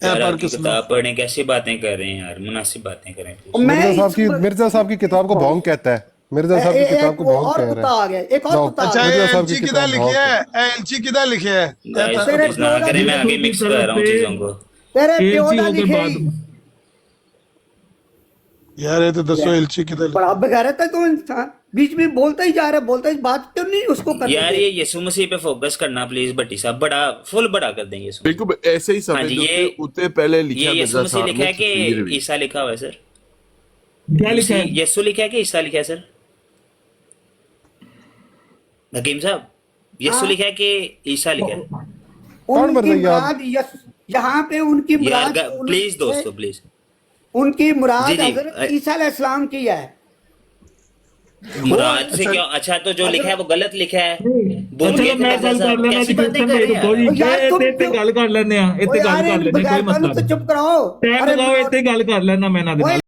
D: यार
E: पर
D: आपकी
E: किस्मत।
D: किताब पढ़ने कैसी बातें कर रहे हैं यार, मुनासिब बातें करें।
B: और मैं
C: मिर्जा साहब की किताब को भौंक कहता है। मिर्जा साहब की किताब को भौंक
B: और
C: कह
B: कुत्ता
C: रहा
B: आ
C: है।
B: गया, एक और
C: जाओ।
B: कुत्ता आ
E: अच्छा
B: गया।
E: ये
C: मिर्जा साहब की
E: एलची किदा
C: किताब
E: लिखिया है? एलची किदा लिखिया है?
D: गाइस
B: तेरे
D: प्लीज ना करें, मैं आगे मिक्स कर रहा हूँ चीजों को।
B: तेरे
A: एक
B: प्यो
A: चीज
B: दा
A: होकर
B: लिखे
A: बाद
E: यार ये तो दसो एलची किदा लिखिया?
B: बड़ा बेगैरत है तू इंसान, बीच में बोलता ही जा रहा है, बोलता ही, बात क्यों नहीं उसको कर
D: यार ये यीशु मसीह पे फोकस करना प्लीज भट्टी साहब, बड़ा फुल बड़ा कर देंगे यीशु।
G: बिल्कुल ऐसे ही
D: हाँ
G: सफे
D: जी,
G: जो
D: ये-
G: उतने पहले लिखा
D: ये यीशु
G: मिर्जा
D: मसीह
G: साहब
D: लिखा है
G: ने तस्वीर
D: कि
G: भी।
D: ईसा लिखा हुआ है सर?
A: क्या लिखा है?
D: यीशु लिखा है कि ईसा लिखा है सर? हकीम साहब यीशु लिखा है कि ईसा लिखा है?
C: कौन मर
B: उनकी
C: रही है आप?
B: मुराद यहाँ पे उनकी
D: यार
B: मुराद
D: प्लीज दोस्तों प्लीज।
B: उनकी मुराद
D: जी, जी।
B: हजरत ईसा अलैहिस्सलाम की है।
D: मुराद से क्यों? अच्छा तो जो लिखा है वो गलत लिखा है, बोल
A: चलो
D: गए थे
A: मैं
D: मिर्जा
A: गल कर
D: साहब,
A: लेना
D: कैसी
A: जी,
D: बातें कर रहे हैं
A: कोई
D: यार?
B: ओ यार, तुम
A: इतने गल कर लेने आ,
B: ओ
A: इतने
B: यार
A: गल कर
B: इन
A: लेने कोई
B: बगैरतां
A: मसला
B: नूं तो
A: नहीं।
B: चुप कराओ।
A: टाइम
B: अरे
A: लगाओ, इतने गल कर लेना मैं ना दे
B: ओए
A: नाल।